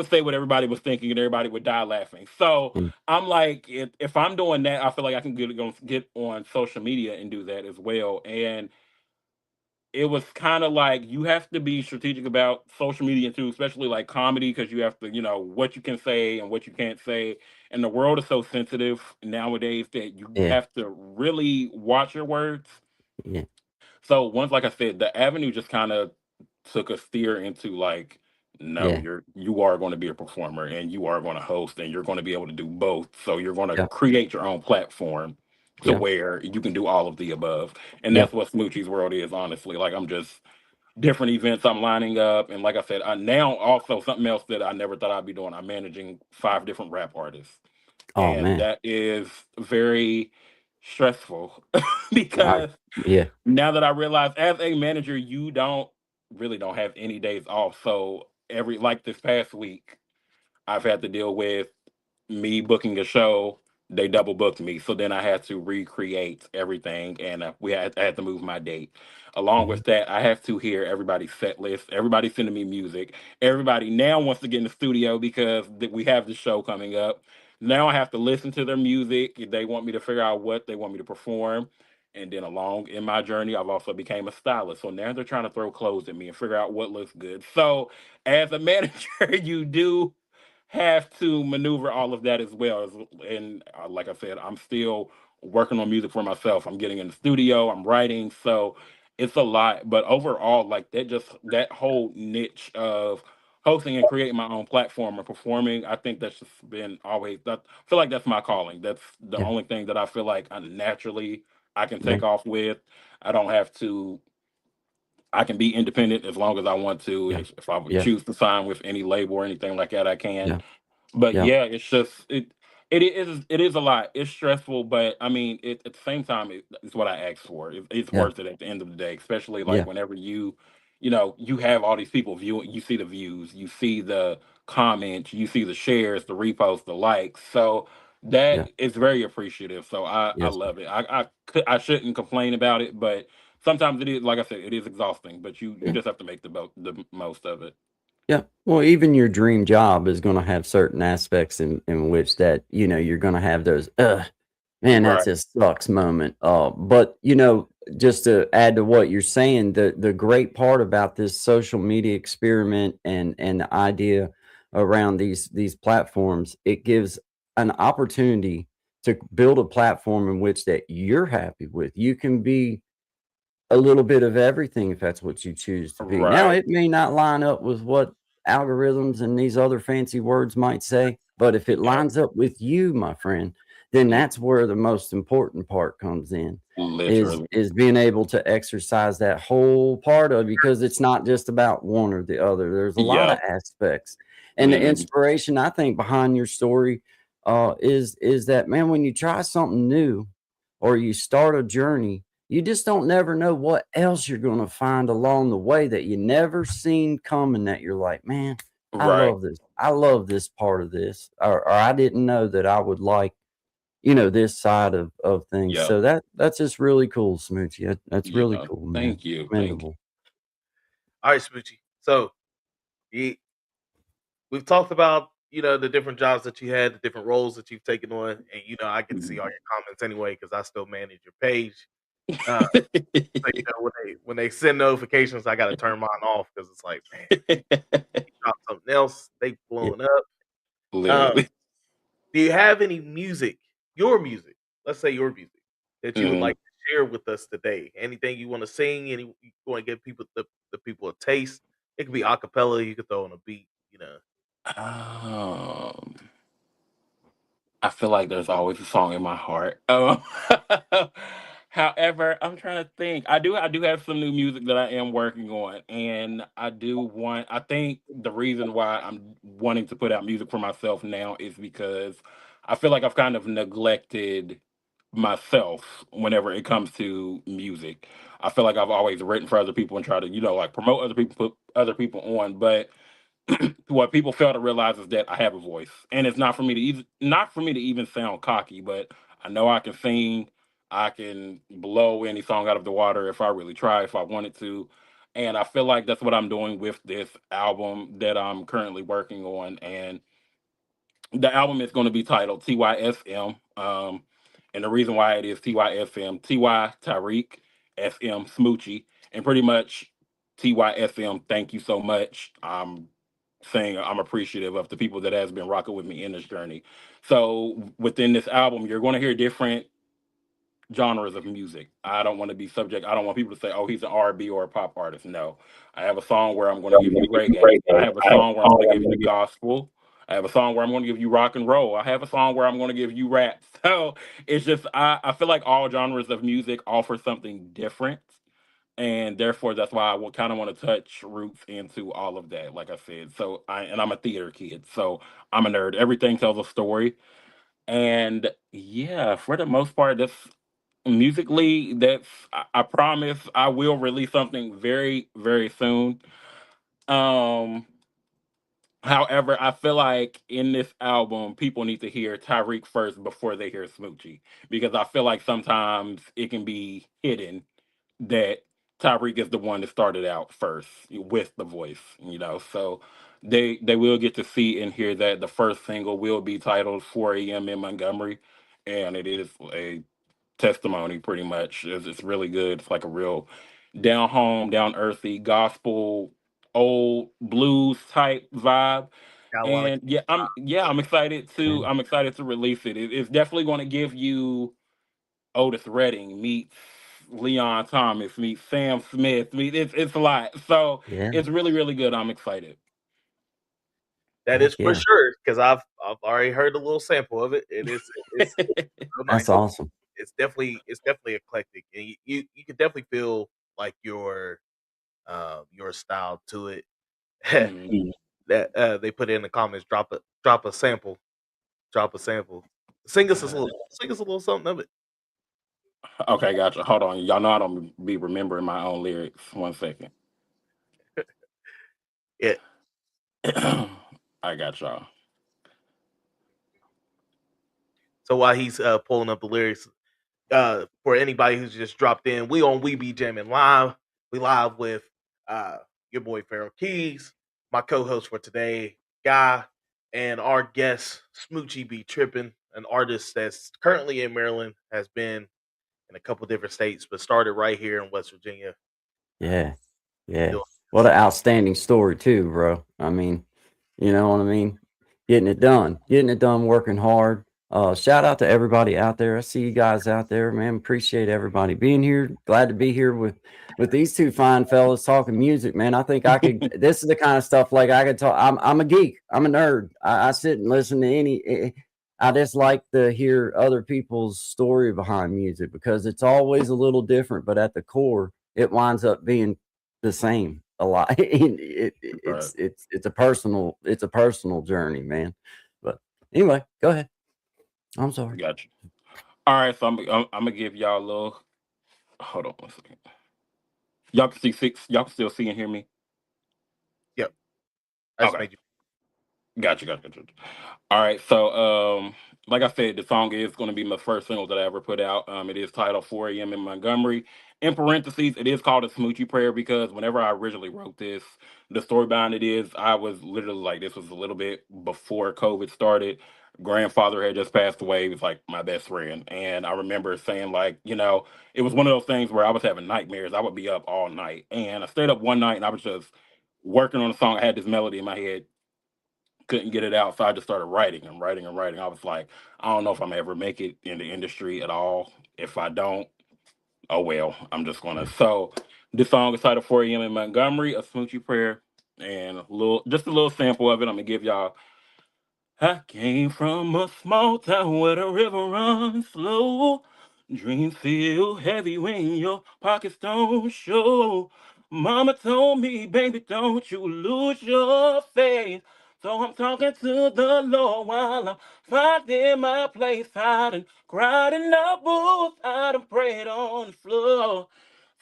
say what everybody was thinking, and everybody would die laughing. So mm, I'm like, if I'm doing that, I feel like I can get on social media and do that as well. And it was kind of like you have to be strategic about social media too, especially like comedy, because you have to, what you can say and what you can't say. And the world is so sensitive nowadays that you yeah, have to really watch your words. yeah, So once, like I said, the avenue just kind of took a steer into like, no, yeah, you are going to be a performer, and you are going to host, and you're going to be able to do both. So you're going to yeah, create your own platform to yeah, where you can do all of the above. And yeah. that's what Smoochie's World is, honestly. Like I'm just different events I'm lining up, and like I said, I now also something else that I never thought I'd be doing. I'm managing 5 different rap artists, Oh and man, that is very stressful I, because yeah, now that I realize, as a manager, you don't have any days off. So every like this past week, I've had to deal with me booking a show. They double booked me, so then I had to recreate everything, and I had to move my date. Along mhm, with that, I have to hear everybody's set list. Everybody's sending me music. Everybody now wants to get in the studio because we have the show coming up. Now I have to listen to their music. They want me to figure out what they want me to perform. And then along in my journey, I've also became a stylist. So now they're trying to throw clothes at me and figure out what looks good. So as a manager, you do have to maneuver all of that as well. And like I said, I'm still working on music for myself. I'm getting in the studio, I'm writing. So it's a lot. But overall, like that whole niche of hosting and creating my own platform and performing. I think that's just been always that. I feel like that's my calling. That's the Yeah. only thing that I feel like I can take Right. off with. I don't have to. I can be independent as long as I want to. Yeah. If I would Yeah. choose to sign with any label or anything like that, I can. Yeah. But Yeah. yeah, it's just it is a lot. It's stressful, but I mean, at the same time, it's what I asked for. It's Yeah. worth it at the end of the day, especially like Yeah. whenever you have all these people viewing. You see the views, you see the comments, you see the shares, the reposts, the likes. So that Yeah. is very appreciative. So I Yes, sir. love it. I shouldn't complain about it, but sometimes it is, like I said, it is exhausting. But you Yeah. just have to make the most of it. Yeah. Well, even your dream job is gonna have certain aspects in which that, you're gonna have those, "Ugh, man, that Right. just sucks" moment. But, just to add to what you're saying, the great part about this social media experiment and the idea around these platforms, it gives an opportunity to build a platform in which that you're happy with. You can be a little bit of everything if that's what you choose to be. Now, Right. it may not line up with what algorithms and these other fancy words might say, but if it Yep. lines up with you, my friend, then that's where the most important part comes in, is Literally. is being able to exercise that whole part of, because it's not just about one or the other. There's a lot of Yep. aspects. And the Mhm. inspiration, I think, behind your story, is that, man, when you try something new or you start a journey, you just don't never know what else you're gonna find along the way that you never seen coming, that you're like, "Man, I Right. love this. I love this part of this," or I didn't know that I would like, this side of things. Yep. So that's just really cool, Smoochie. That's really Yeah. cool, man. Thank you. Thank you. Commendable. All right, Smoochie. So you, we've talked about the different jobs that you had, the different roles that you've taken on, and I get to see all your comments anyway because I still manage your page. Uh, so when they send notifications, I got to turn mine off because it's like, man, you drop something else, they Yeah, blowing up. Um, Literally. do you have any music, your music, let's say your music, that you would Mhm. like to share with us today? Anything you want to sing? You want to give people the people a taste? It could be a cappella. You could throw on a beat. Um, I feel like there's always a song in my heart. However, I'm trying to think. I do have some new music that I am working on, and I think the reason why I'm wanting to put out music for myself now is because I feel like I've kind of neglected myself whenever it comes to music. I feel like I've always written for other people and try to, like promote other people, put other people on, but what people fail to realize is that I have a voice, and it's not for me to even sound cocky, but I know I can sing. I can blow any song out of the water if I really try, if I wanted to, and I feel like that's what I'm doing with this album that I'm currently working on, and the album is going to be titled TYSM. And the reason why it is TYSM, TY Tyreek, SM Smoochie, and pretty much TYSM. Thank you so much. I'm saying I'm appreciative of the people that has been rocking with me in this journey. So within this album, you're going to hear different genres of music. I don't want to be subject. I don't want people to say, "Oh, he's an R&B or a pop artist." No, I have a song where I'm going to give you reggae. I have a song where I'm going to give you gospel. I have a song where I'm going to give you rock and roll. I have a song where I'm going to give you rap. So it's just I feel like all genres of music offer something different, and therefore that's why I kind of want to touch roots into all of that. Like I said, I'm a theater kid, so I'm a nerd. Everything tells a story, and yeah, for the most part, that's musically. I promise I will release something very, very soon. Um, However, I feel like in this album, people need to hear Tyreek first before they hear Smoochie because I feel like sometimes it can be hidden that Tyreek is the one that started out first with the voice, So they will get to see and hear that the first single will be titled 4 a.m. in Montgomery, and it is a testimony pretty much. It's really good. It's like a real down home, down earthy gospel, old blues type vibe. Got a lot of And I'm excited to man. release it. It's definitely going to give you Otis Redding meets Leon Thomas meets Sam Smith. It's a lot. So Yeah. it's really, really good. I'm excited. That Heck is for yeah. sure because I've already heard a little sample of it. It's real nice. That's awesome. It's definitely eclectic, and you can definitely feel like your style to it. Mhm. That they put in the comments, drop a sample, drop a sample. Sing us a little something of it. Okay, gotcha. Hold on. Y'all know I don't be remembering my own lyrics. 1 second. Yeah. I got y'all. So while he's pulling up the lyrics, for anybody who's just dropped in, we on We Be Jammin live. We live with uh your boy Pharaoh Keys, my co-host for today, Guy, and our guest Smoochie Be Trippin', an artist that's currently in Maryland, has been in a couple different states, but started right here in West Virginia. Yeah. Yeah. Doing What an outstanding story too, bro. I mean, you know what I mean? Getting it done, working hard. Shout out to everybody out there. I see you guys out there, man. Appreciate everybody being here. Glad to be here with these two fine fellas talking music, man. I think I could. This is the kind of stuff like I could talk. I'm a geek. I'm a nerd. I sit and listen to I just like to hear other people's story behind music because it's always a little different, but at the core, it winds up being the same a lot. Right. It's a personal journey, man. But anyway, go ahead. I'm sorry. Gotcha. All right, so I'm gonna give y'all a little. Hold on 1 second. Y'all can see six. Y'all can still see and hear me. Yep. I just Okay. made you. Gotcha. All right, so like I said, the song is going to be my first single that I ever put out. It is titled 4 a.m. in Montgomery. In parentheses, it is called a Smoochie Prayer because whenever I originally wrote this, the story behind it is I was literally like, this was a little bit before COVID started. Grandfather had just passed away. He was like my best friend. And I remember saying, like, it was one of those things where I was having nightmares. I would be up all night. And I stayed up one night and I was just working on a song. I had this melody in my head, couldn't get it out, so I just started writing and writing and writing. I was like, I don't know if I'm ever make it in the industry at all. If I don't, oh well, I'm just gonna. So this song is titled 4 a.m. in Montgomery, a Smoochie Prayer, and just a little sample of it. I'm gonna give y'all. I came from a small town where the river runs slow. Dreams feel heavy when your pockets don't show. Mama told me, baby, don't you lose your faith. So I'm talking to the Lord while I'm finding my place. I done cried in the booth, I done prayed on the floor.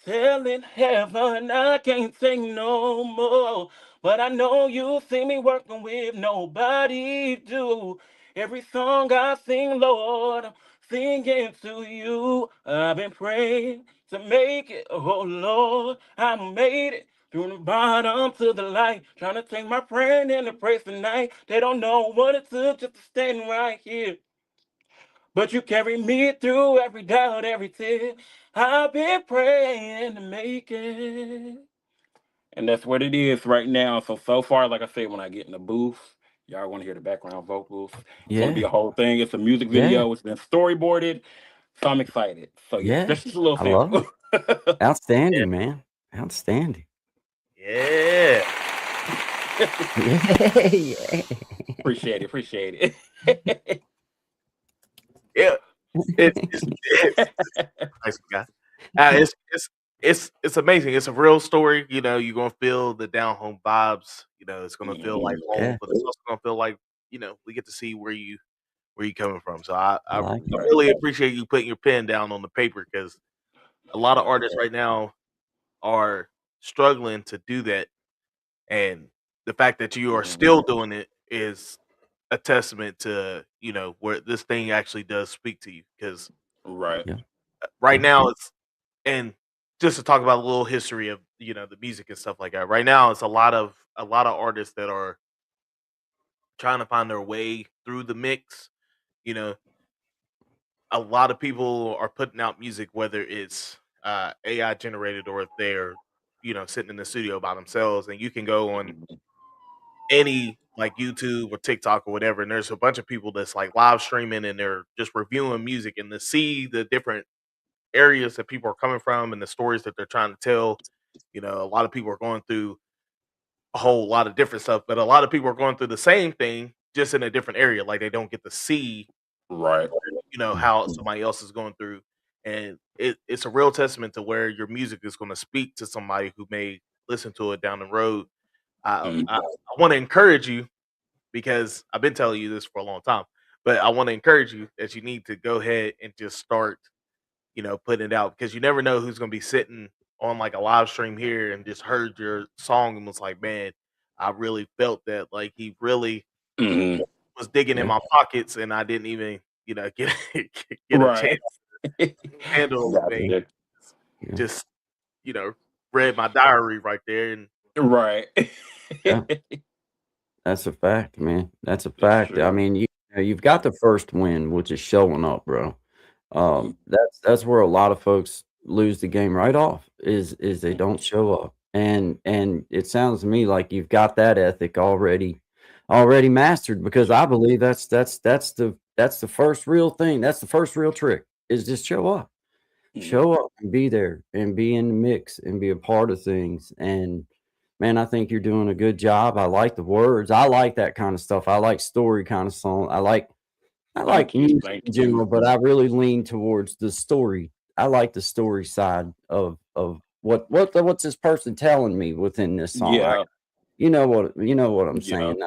Telling heaven I can't take no more. But I know you see me working with nobody do. Every song I sing, Lord, I'm singing to you. I've been praying to make it, oh Lord, I made it. From the bottom to the light, trying to take my friend in the praise tonight. They don't know what it took just to stand right here. But you carry me through every doubt, every tear. I've been praying to make it. And that's what it is right now. So far, like I said, when I get in the booth, y'all want to hear the background vocals. It's going to be Yeah. a whole thing. It's a music Yeah. video. It's been storyboarded. So I'm excited. So yeah, Yeah. that's just a little I love sample. it. Outstanding, man. Outstanding. Yeah. Yeah. Yeah. Appreciate it. Yeah. It's nice guy. It's amazing. It's a real story. You're gonna feel the down home vibes. It's gonna feel like Mhm. home, Yeah. but it's also gonna feel like we get to see where you coming from. So I I I, like it. I really appreciate you putting your pen down on the paper because a lot of artists right now are struggling to do that, and the fact that you are Mhm. still doing it is a testament to where this thing actually does speak to you because Right. Yeah. right Yeah. now it's and just to talk about a little history of the music and stuff like that. Right now, it's a lot of artists that are trying to find their way through the mix. You know, a lot of people are putting out music, whether it's AI generated or if they're sitting in the studio by themselves. And you can go on Mhm. any like YouTube or TikTok or whatever, and there's a bunch of people that's like live streaming and they're just reviewing music and to see the different areas that people are coming from and the stories that they're trying to tell. A lot of people are going through a whole lot of different stuff, but a lot of people are going through the same thing just in a different area. Like they don't get to see, Right. how Mhm. somebody else is going through. And it's a real testament to where your music is going to speak to somebody who may listen to it down the road. Mhm. I want to encourage you because I've been telling you this for a long time, but I want to encourage you that you need to go ahead and just start, putting it out because you never know who's going to be sitting on like a live stream here and just heard your song and was like, man, I really felt that. Like he really Mhm. was digging in Yeah. my pockets and I didn't even, get get a chance Right. to handle anything. Gotcha. Yeah. Just, you know, read my diary right there and Right. Yeah. That's a fact, man. That's a It's fact. I true. mean, you've got the first win, which is showing up, bro. Mm, That's where a lot of folks lose the game right off is they mm, don't show up. And it sounds to me like you've got that ethic already mastered because I believe that's the first real thing. That's the first real trick is just show up. mm. Show up and be there and be in the mix and be a part of things. And man, I think you're doing a good job. I like the words. I like that kind of stuff. I like story kind of song. I like Thank you. music Thank in you. general, but I really lean towards the story. I like the story side of what's this person telling me within this song. Yeah. You know what I'm Yeah. saying?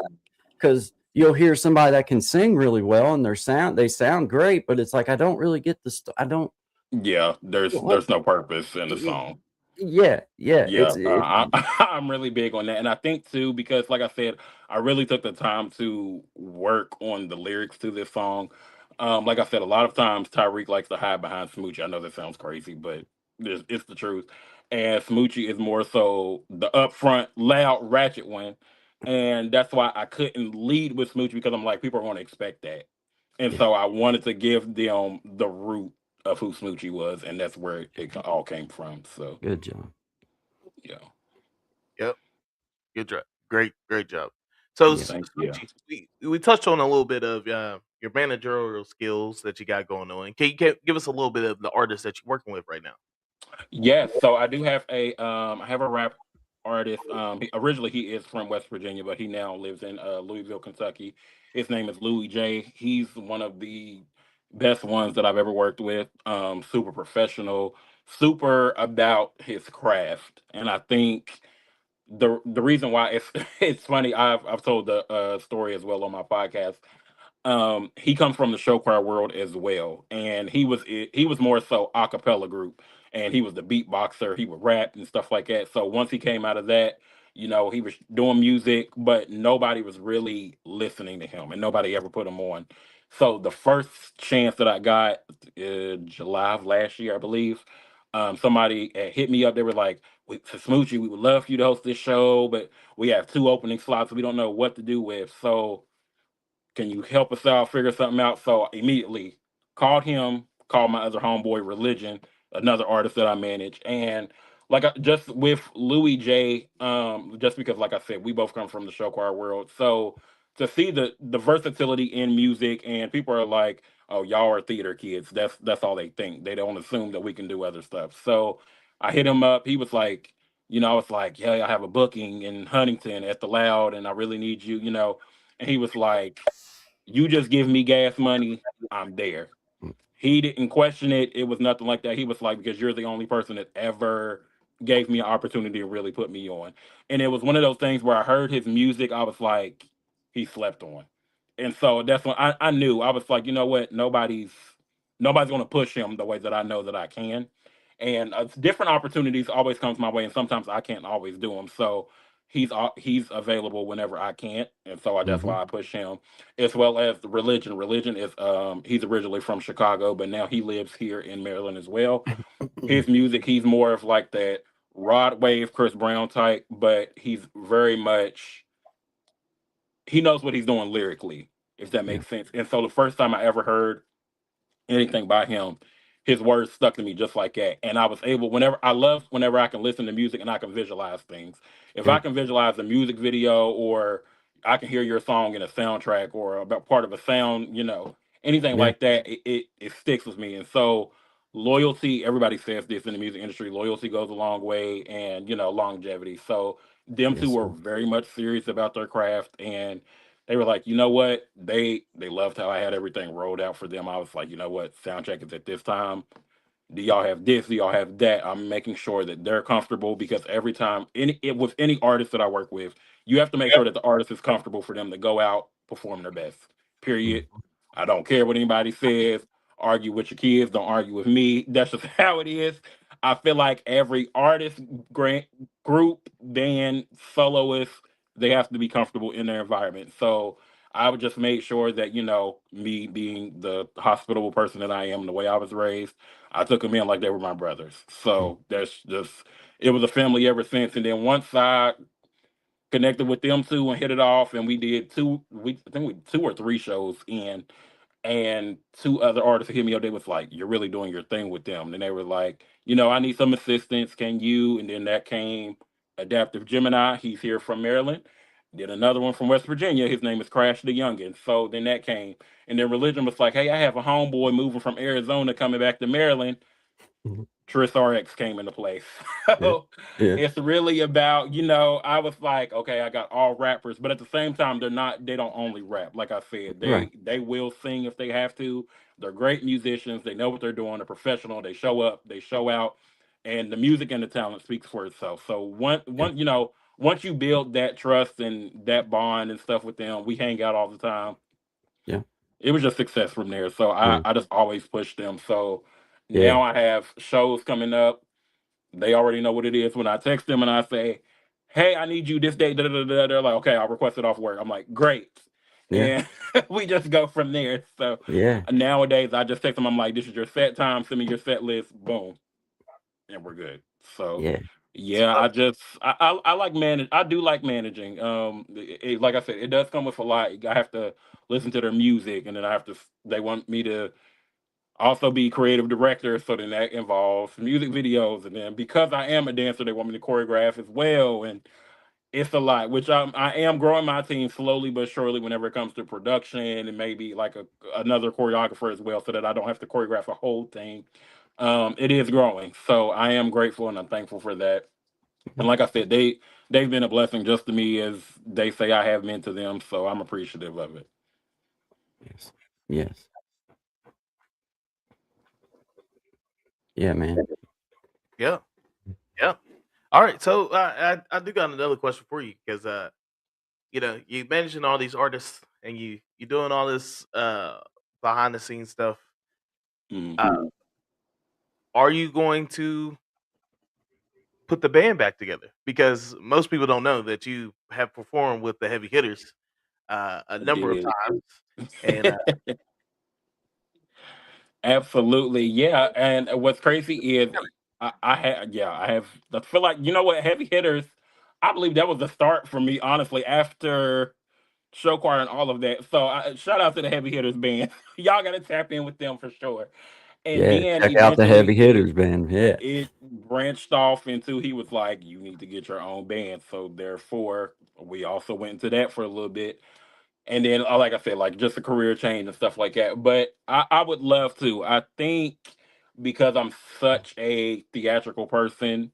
Because you'll hear somebody that can sing really well and they sound great, but it's like I don't really get I don't Yeah. There's no purpose in the song. yeah, yeah, Yeah, it I'm really big on that, and I think too because, like I said, I really took the time to work on the lyrics to this song. Like I said, a lot of times Tyreek likes to hide behind Smoochie. I know that sounds crazy, but it's the truth. And Smoochie is more so the upfront, loud, ratchet one, and that's why I couldn't lead with Smoochie because I'm like, people are going to expect that, and yeah, so I wanted to give them the root of who Smoochie was, and that's where it all came from. So good job. yeah. yep, good job. Great job. So Yeah. Thank you. Smoochie, we touched on a little bit of your managerial skills that you got going on. Can you give us a little bit of the artists that you're working with right now? Yes, so I do have I have a rap artist. Originally he is from West Virginia, but he now lives in Louisville, Kentucky. His name is Louis J. He's one of the best ones that I've ever worked with. Super professional, super about his craft, and I think the reason why it's it's funny. I've told the story as well on my podcast. He comes from the show choir world as well, and he was more so a cappella group, and he was the beatboxer. He would rap and stuff like that. So once he came out of that, he was doing music, but nobody was really listening to him, and nobody ever put him on. So the first chance that I got, July of last year, I believe, somebody had hit me up. They were like, "For Smoochie, we would love for you to host this show, but we have two opening slots. We don't know what to do with." So can you help us out, figure something out? So immediately called him, called my other homeboy Religion, another artist that I manage. And just with Louis J, just because like I said, we both come from the show choir world. So to see the versatility in music and people are like, oh, y'all are theater kids. That's all they think. They don't assume that we can do other stuff. So I hit him up. He was like, I was like, yeah, I have a booking in Huntington at the Loud and I really need you. And he was like, you just give me gas money, I'm there. He didn't question it. It was nothing like that. He was like, because you're the only person that ever gave me an opportunity to really put me on. And it was one of those things where I heard his music, I was like, he slept on. And so that's when I knew. I was like, you know what? Nobody's gonna push him the way that I know that I can. And different opportunities always comes my way, and sometimes I can't always do them. So he's available whenever I can't, and so that's Mhm. why I push him as well as the religion. Religion is he's originally from Chicago, but now he lives here in Maryland as well. His music, he's more of like that Rod Wave, Chris Brown type, but he's very much he knows what he's doing lyrically, if that Yeah. makes sense. And so the first time I ever heard anything by him, his words stuck to me just like that. And I was able, whenever I can listen to music and I can visualize things. If I Good. can visualize a music video or I can hear your song in a soundtrack or about part of a sound, anything Yeah. like that, it sticks with me. And so loyalty, everybody says this in the music industry, loyalty goes a long way and longevity. So Them two Yes, were sir. very much serious about their craft, and they were like, you know what? They loved how I had everything rolled out for them. I was like, you know what? Sound check is at this time. Do y'all have this? Do y'all have that? I'm making sure that they're comfortable because every time with any artist that I work with, you have to make sure that the artist is comfortable for them to go out, perform their best. Period. Mhm. I don't care what anybody says. Argue with your kids, don't argue with me. That's just how it is. I feel like every artist, grant, group, band, soloist, they have to be comfortable in their environment. So I would just make sure that, me being the hospitable person that I am, the way I was raised, I took them in like they were my brothers. Mm. So that's just it was a family ever since. And then once I connected with them two and hit it off, and we did I think we 2 or 3 shows in, and 2 other artists hit me up. They was like, "You're really doing your thing with them." And they were like, "I need some assistance. Can you?" And then that came Adaptive Gemini. He's here from Maryland. Did another one from West Virginia. His name is Crash the Youngin. So then that came, and then Religion was like, "Hey, I have a homeboy moving from Arizona coming back to Maryland." Mhm. Tris RX came into place. Yeah. So Yeah. it's really about, I was like, okay, I got all rappers, but at the same time, they don't only rap. Like I said, Right. they will sing if they have to. They're great musicians. They know what they're doing. They're professional. They show up, they show out, and the music and the talent speaks for itself. So Yeah. once you build that trust and that bond and stuff with them, we hang out all the time. Yeah. It was just success from there. So I, Yeah. I just always push them. So Yeah. now I have shows coming up. They already know what it is. When I text them and I say, "Hey, I need you this day," da, da, da, da, they're like, "Okay, I'll request it off work." I'm like, "Great," Yeah. and we just go from there. So Yeah. nowadays, I just text them. I'm like, "This is your set time. Send me your set list. Boom, and we're good." So Yeah. yeah, I like manage. I do like managing. Like I said, it does come with a lot. I have to listen to their music, and then I have to. They want me to also be creative director, so then that involves music videos, and then because I am a dancer, they want me to choreograph as well, and it's a lot. Which I am growing my team slowly but surely whenever it comes to production, and maybe like another choreographer as well, so that I don't have to choreograph a whole thing. It is growing, so I am grateful and I'm thankful for that. And Mhm. like I said, they've been a blessing just to me as they say I have been to them, so I'm appreciative of it. Yes. Yes. Yeah, man. Yeah, yeah. All right, so I do got another question for you because you mentioned all these artists and you doing all this behind the scenes stuff. Mhm. Uh, are you going to put the band back together? Because most people don't know that you have performed with the heavy hitters a I number of did. times, and Absolutely, yeah. And what's crazy is I had, yeah, I have. I feel like what, heavy hitters. I believe that was the start for me, honestly. After show choir and all of that. So shout out to the heavy hitters band. Y'all got to tap in with them for sure. And Yeah. then Check out the heavy eventually hitters, man. Yeah. it branched off into he was like, you need to get your own band. So therefore, we also went into that for a little bit, and then like I said, like just a career change and stuff like that. But I would love to. I think because I'm such a theatrical person,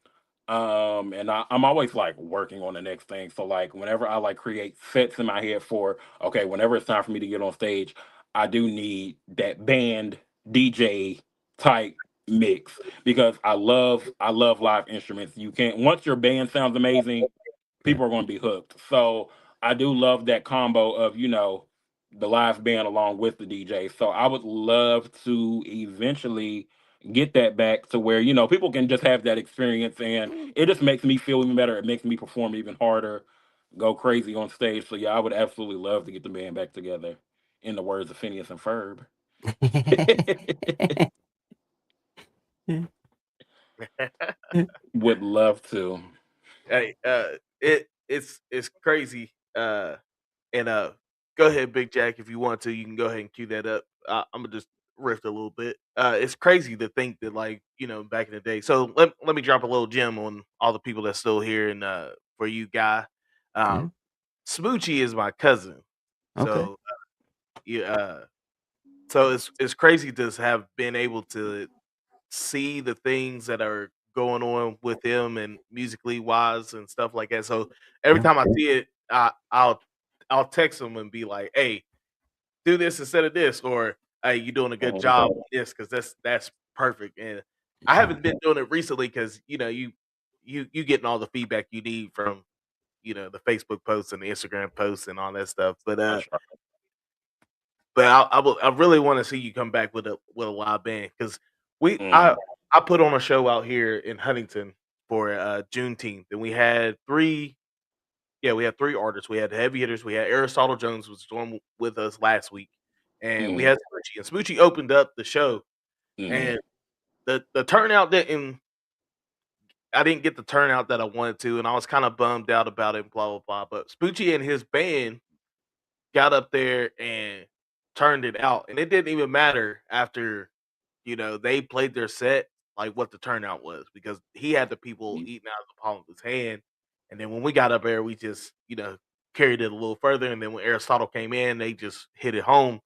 and I'm always like working on the next thing. So like whenever I like create sets in my head for okay, whenever it's time for me to get on stage, I do need that band DJ type mix because I love live instruments. You can't once your band sounds amazing, Yeah. people are going to be hooked. So I do love that combo of the live band along with the DJ. So I would love to eventually get that back to where people can just have that experience, and it just makes me feel even better. It makes me perform even harder, go crazy on stage. So yeah, I would absolutely love to get the band back together. In the words of Phineas and Ferb, would love to. hey, it's crazy. And go ahead, Big Jack, if you want to, you can go ahead and cue that up. I'm gonna just riff a little bit. It's crazy to think that, like, back in the day. So let me drop a little gem on all the people that's still here, and for you, Guy. Yeah. Um, Smoochie is my cousin, Okay. so yeah. So it's crazy to have been able to see the things that are going on with him and musically wise and stuff like that. So every time I see it, I'll text him and be like, "Hey, do this instead of this," or "Hey, you're doing a good job on this because that's perfect." And I haven't been doing it recently because you getting all the feedback you need from the Facebook posts and the Instagram posts and all that stuff. But I really want to see you come back with a live band because we I put on a show out here in Huntington for Juneteenth, and we had three. Yeah, we had three artists. We had heavy hitters. We had Aristotle Jones was on with us last week, and we had Smoochie. And Smoochie opened up the show, and the turnout didn't. I didn't get the turnout that I wanted to, and I was kind of bummed out about it. Blah blah blah. But Smoochie and his band got up there and turned it out, and it didn't even matter after they played their set, like what the turnout was, because he had the people eating out of the palm of his hand. And then when we got up there, we just carried it a little further. And then when Aristotle came in, they just hit it home.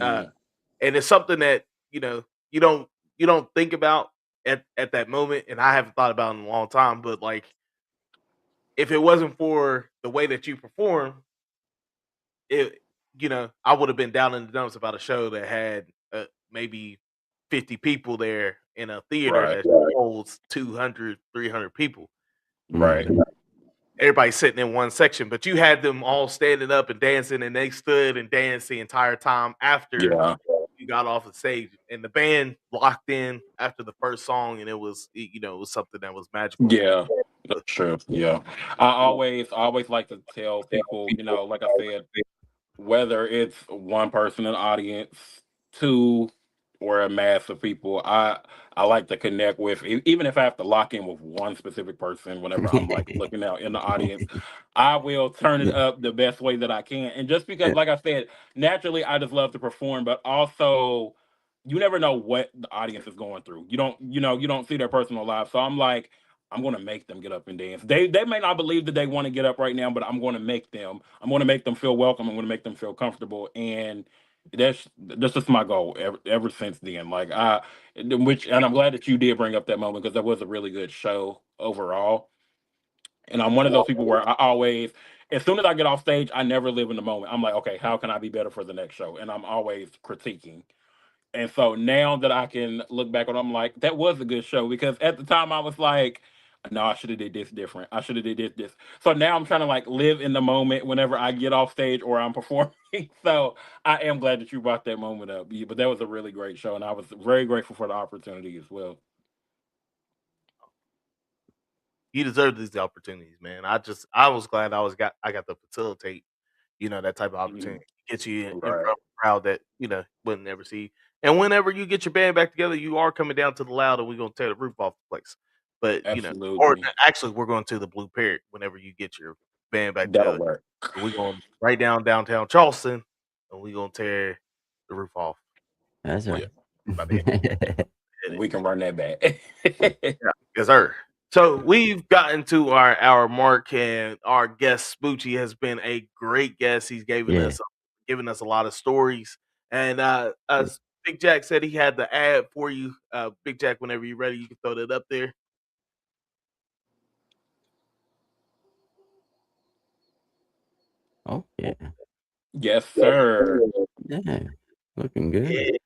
And it's something that you don't think about at that moment, and I haven't thought about it in a long time. But like, if it wasn't for the way that you perform, it I would have been down in the dumps about a show that had maybe 50 people there in a theater that holds 200, 300 people. Right. Everybody sitting in one section, but you had them all standing up and dancing, and they stood and danced the entire time after you got off the stage. And the band locked in after the first song, and it was something that was magical. Yeah, that's true. Yeah, I always like to tell people, like I said, whether it's one person in the audience, two, or a mass of people, I like to connect with, even if I have to lock in with one specific person whenever I'm like looking out in the audience, I will turn it up the best way that I can. And just because, like I said, naturally I just love to perform, but also you never know what the audience is going through. You don't see their personal life. So I'm like, I'm gonna make them get up and dance. They may not believe that they want to get up right now, but I'm gonna make them. I'm gonna make them feel welcome. I'm gonna make them feel comfortable. And that's just my goal ever since then. Like and I'm glad that you did bring up that moment because that was a really good show overall. And I'm one of those people where I always, as soon as I get off stage, I never live in the moment. I'm like, okay, how can I be better for the next show? And I'm always critiquing. And so now that I can look back on it, I'm like, that was a good show because at the time I was like, no, I should have did this different. I should have did this. So now I'm trying to like live in the moment whenever I get off stage or I'm performing. So I am glad that you brought that moment up. But that was a really great show, and I was very grateful for the opportunity as well. You deserve these opportunities, man. I was glad I got to facilitate that type of opportunity. Get you in front of a crowd that wouldn't never see. And whenever you get your band back together, you are coming down to the Loud, and we're gonna tear the roof off the place. But or Absolutely. actually, we're going to the Blue Parrot whenever you get your band back That'll together. work. We're going right downtown Charleston, and we're gonna tear the roof off. That's right. We can run that back. Yeah, yes, sir. So we've gotten to our hour mark, and our guest Spoochie has been a great guest. He's given us a lot of stories, and as Big Jack said, he had the ad for you. Big Jack, whenever you're ready, you can throw that up there. Oh yeah. Yes, sir. Yeah. Looking good.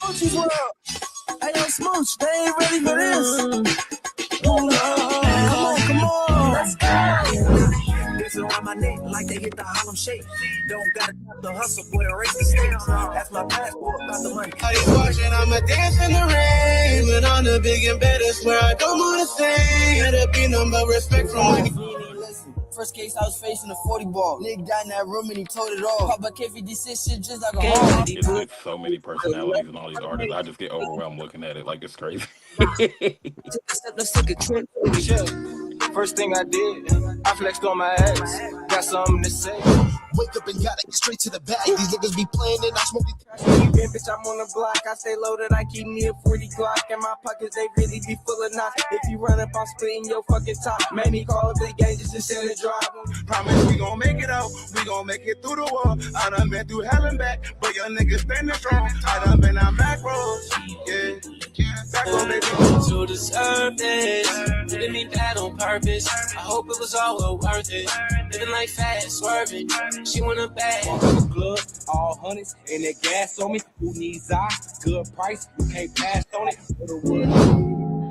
Smoochie's world. Hey, yo, Smooch, they ain't ready for this. Come on. Let's go. This around my neck like they hit the Harlem Shake. Don't gotta stop the hustle, boy, erase the stakes. That's my passport, not the money. Are you watching? I'ma dance in the rain. But on the big and better, swear I don't wanna say. Let it be none but respect from my. First case, I was facing a 40 ball. Nigga got in that room and he told it all. Papa K56 shit just like a hard. It's so many personalities and all these artists. I just get overwhelmed looking at it. Like, it's crazy. Let's take a trip. First thing I did, I flexed on my ex. Got something to say. Wake up and gotta get straight to the bag. These niggas be playing and I smoke the bitch, I'm on the block. I stay loaded, I keep me a 40 Glock. In my pockets, they really be full of knots. If you run up, I'm splitting your fucking top. Made me call a big gang just to send a drive. Promise we gon' make it out. We gon' make it through the wall. I done been through hell and back, but your niggas standing strong. I done been on back roads. Yeah. Back road, baby. To deserve this, didn't mean that on purpose. I hope it was all well worth it. Living like fast, swerving. She want a bag. Club, all hundreds, and that gas on me. Who needs I? Good price, you can't pass on it.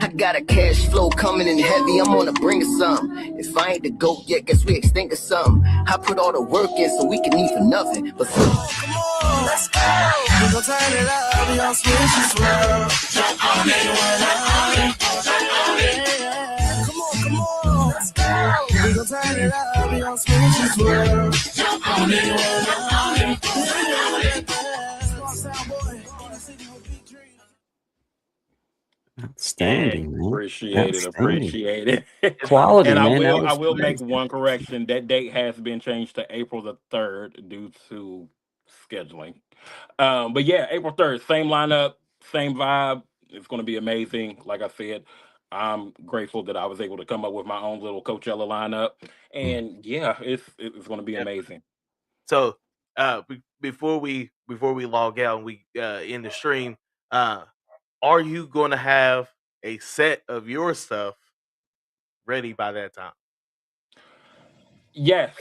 I got a cash flow coming in heavy, I'm gonna bring some. If I ain't the GOAT yet, guess we extinct or something. I put all the work in so we can eat for nothing. But come on, let's go. We gon' turn it up, we gon' switch this world. Jump on it, come on, let's go. We gon' turn it up, we gon' switch this world. Jump on it, Outstanding, man. Appreciate it. Appreciate it. Quality, And man. I will make one correction. That date has been changed to April the 3rd due to scheduling. But yeah, April 3rd, same lineup, same vibe. It's going to be amazing. Like I said, I'm grateful that I was able to come up with my own little Coachella lineup. And yeah, it's going to be amazing. So before we log out and we end the stream, are you going to have a set of your stuff ready by that time? Yes,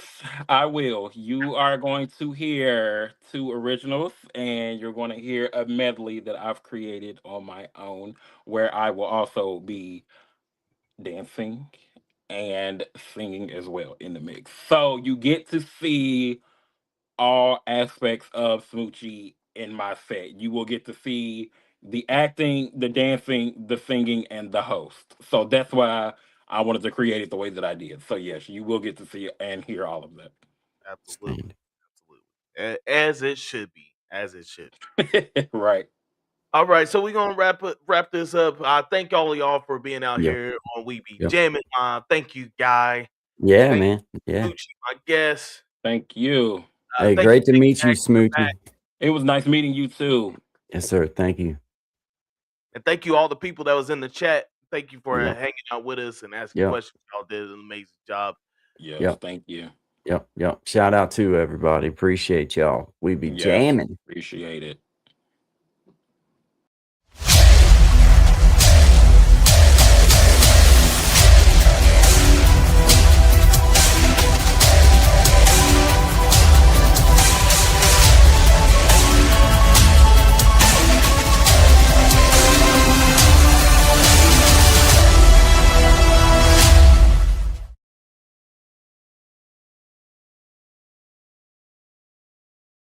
I will. You are going to hear 2 originals, and you're going to hear a medley that I've created on my own, where I will also be dancing and singing as well in the mix. So you get to see all aspects of Smoochie in my set. You will get to see the acting, the dancing, the singing, and the host. So that's why I wanted to create it the way that I did. So yes, you will get to see and hear all of that. Absolutely. As it should be. As it should. Right. All right, so we're gonna wrap this up. Thank all of y'all for being out here on We Be Jammin. Thank you, Guy. Yeah, thank man. Yeah. Smoochie, my guest. Thank you. Hey, great to meet you, Smoochie. It was nice meeting you too. Yes, sir. Thank you. And thank you all the people that was in the chat. Thank you for hanging out with us and asking questions. Y'all did an amazing job. Yes, thank you. Yep. Shout out to everybody. Appreciate y'all. We be jamming. Appreciate it.